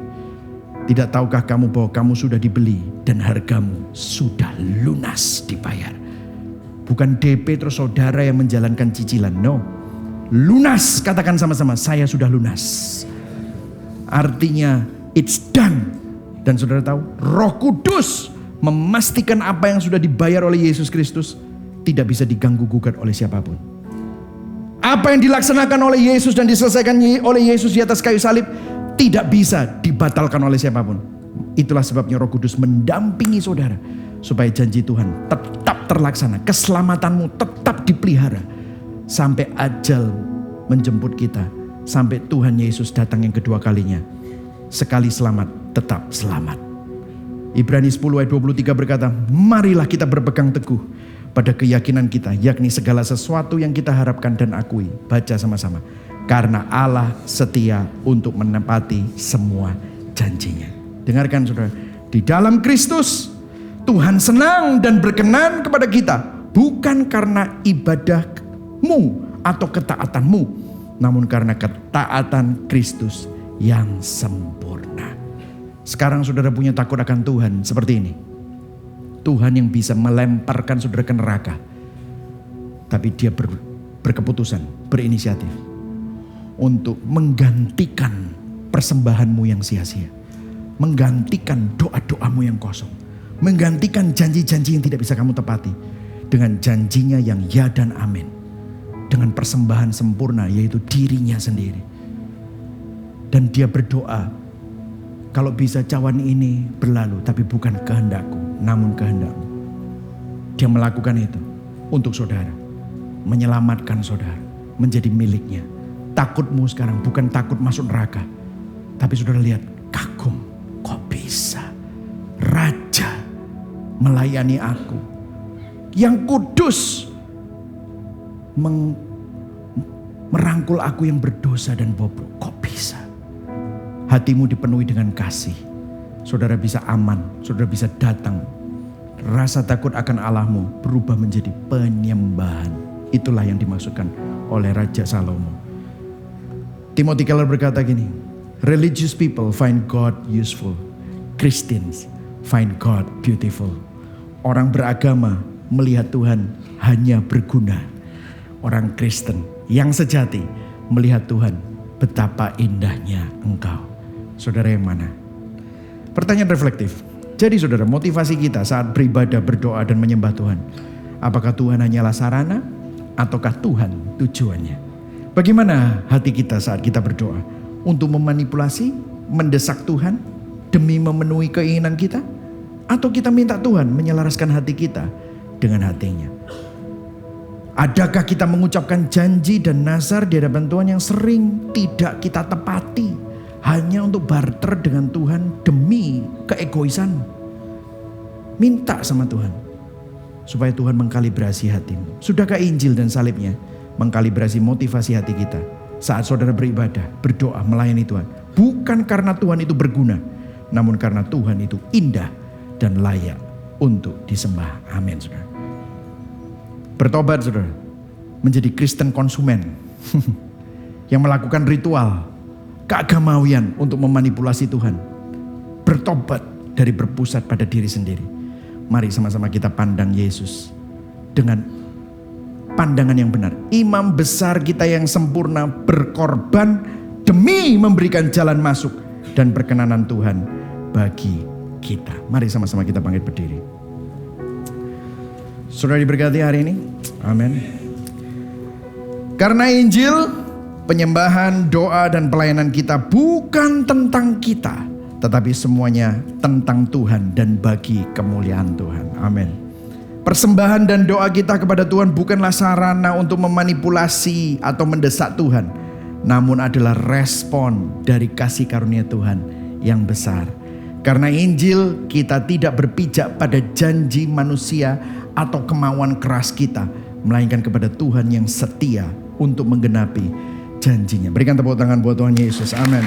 Tidak tahukah kamu bahwa kamu sudah dibeli dan hargamu sudah lunas dibayar. Bukan DP terus saudara yang menjalankan cicilan. No. Lunas, katakan sama-sama, saya sudah lunas. Artinya it's done. Dan saudara tahu, Roh Kudus memastikan apa yang sudah dibayar oleh Yesus Kristus tidak bisa diganggu gugat oleh siapapun. Apa yang dilaksanakan oleh Yesus dan diselesaikan oleh Yesus di atas kayu salib tidak bisa dibatalkan oleh siapapun. Itulah sebabnya Roh Kudus mendampingi saudara supaya janji Tuhan tetap terlaksana, keselamatanmu tetap dipelihara sampai ajal menjemput kita, sampai Tuhan Yesus datang yang kedua kalinya. Sekali selamat, tetap selamat. Ibrani 10 ayat 23 berkata, marilah kita berpegang teguh pada keyakinan kita, yakni segala sesuatu yang kita harapkan dan akui. Baca sama-sama. Karena Allah setia untuk menepati semua janjinya. Dengarkan saudara, di dalam Kristus Tuhan senang dan berkenan kepada kita, bukan karena ibadahmu atau ketaatanmu, namun karena ketaatan Kristus yang sempurna. Sekarang saudara punya takut akan Tuhan seperti ini. Tuhan yang bisa melemparkan saudara ke neraka. Tapi dia berkeputusan, berinisiatif untuk menggantikan persembahanmu yang sia-sia. Menggantikan doa-doamu yang kosong. Menggantikan janji-janji yang tidak bisa kamu tepati. Dengan janjinya yang ya dan amin. Dengan persembahan sempurna, yaitu dirinya sendiri. Dan dia berdoa, kalau bisa cawan ini berlalu, tapi bukan kehendakku, namun kehendakmu. Dia melakukan itu untuk saudara, menyelamatkan saudara, menjadi miliknya. Takutmu sekarang bukan takut masuk neraka, tapi saudara lihat, kagum, kok bisa raja melayani aku yang kudus, merangkul aku yang berdosa dan bobrok. Kok bisa? Hatimu dipenuhi dengan kasih, saudara bisa aman, saudara bisa datang. Rasa takut akan Allahmu berubah menjadi penyembahan. Itulah yang dimaksudkan oleh Raja Salomo. Timothy Keller berkata gini, religious people find God useful, Christians find God beautiful. Orang beragama melihat Tuhan hanya berguna. Orang Kristen yang sejati melihat Tuhan, betapa indahnya engkau. Saudara yang mana? Pertanyaan reflektif. Jadi saudara, motivasi kita saat beribadah, berdoa dan menyembah Tuhan, apakah Tuhan hanyalah sarana ataukah Tuhan tujuannya? Bagaimana hati kita saat kita berdoa? Untuk memanipulasi, mendesak Tuhan demi memenuhi keinginan kita? Atau kita minta Tuhan menyelaraskan hati kita dengan hatinya? Adakah kita mengucapkan janji dan nazar di hadapan Tuhan yang sering tidak kita tepati hanya untuk barter dengan Tuhan demi keegoisanmu? Minta sama Tuhan supaya Tuhan mengkalibrasi hatimu. Sudahkah Injil dan salibnya mengkalibrasi motivasi hati kita saat saudara beribadah, berdoa, melayani Tuhan? Bukan karena Tuhan itu berguna, namun karena Tuhan itu indah dan layak untuk disembah. Amin, saudara. Bertobat, saudara, menjadi Kristen konsumen yang melakukan ritual keagamawian untuk memanipulasi Tuhan. Bertobat dari berpusat pada diri sendiri. Mari sama-sama kita pandang Yesus dengan pandangan yang benar. Imam besar kita yang sempurna berkorban demi memberikan jalan masuk dan perkenanan Tuhan bagi kita. Mari sama-sama kita bangkit berdiri. Saudara diberkati hari ini. Amin. Karena Injil, penyembahan, doa dan pelayanan kita bukan tentang kita, tetapi semuanya tentang Tuhan dan bagi kemuliaan Tuhan. Amin. Persembahan dan doa kita kepada Tuhan bukanlah sarana untuk memanipulasi atau mendesak Tuhan, namun adalah respon dari kasih karunia Tuhan yang besar. Karena Injil, kita tidak berpijak pada janji manusia atau kemauan keras kita, melainkan kepada Tuhan yang setia untuk menggenapi janjinya. Berikan tepuk tangan buat Tuhan Yesus. Amin.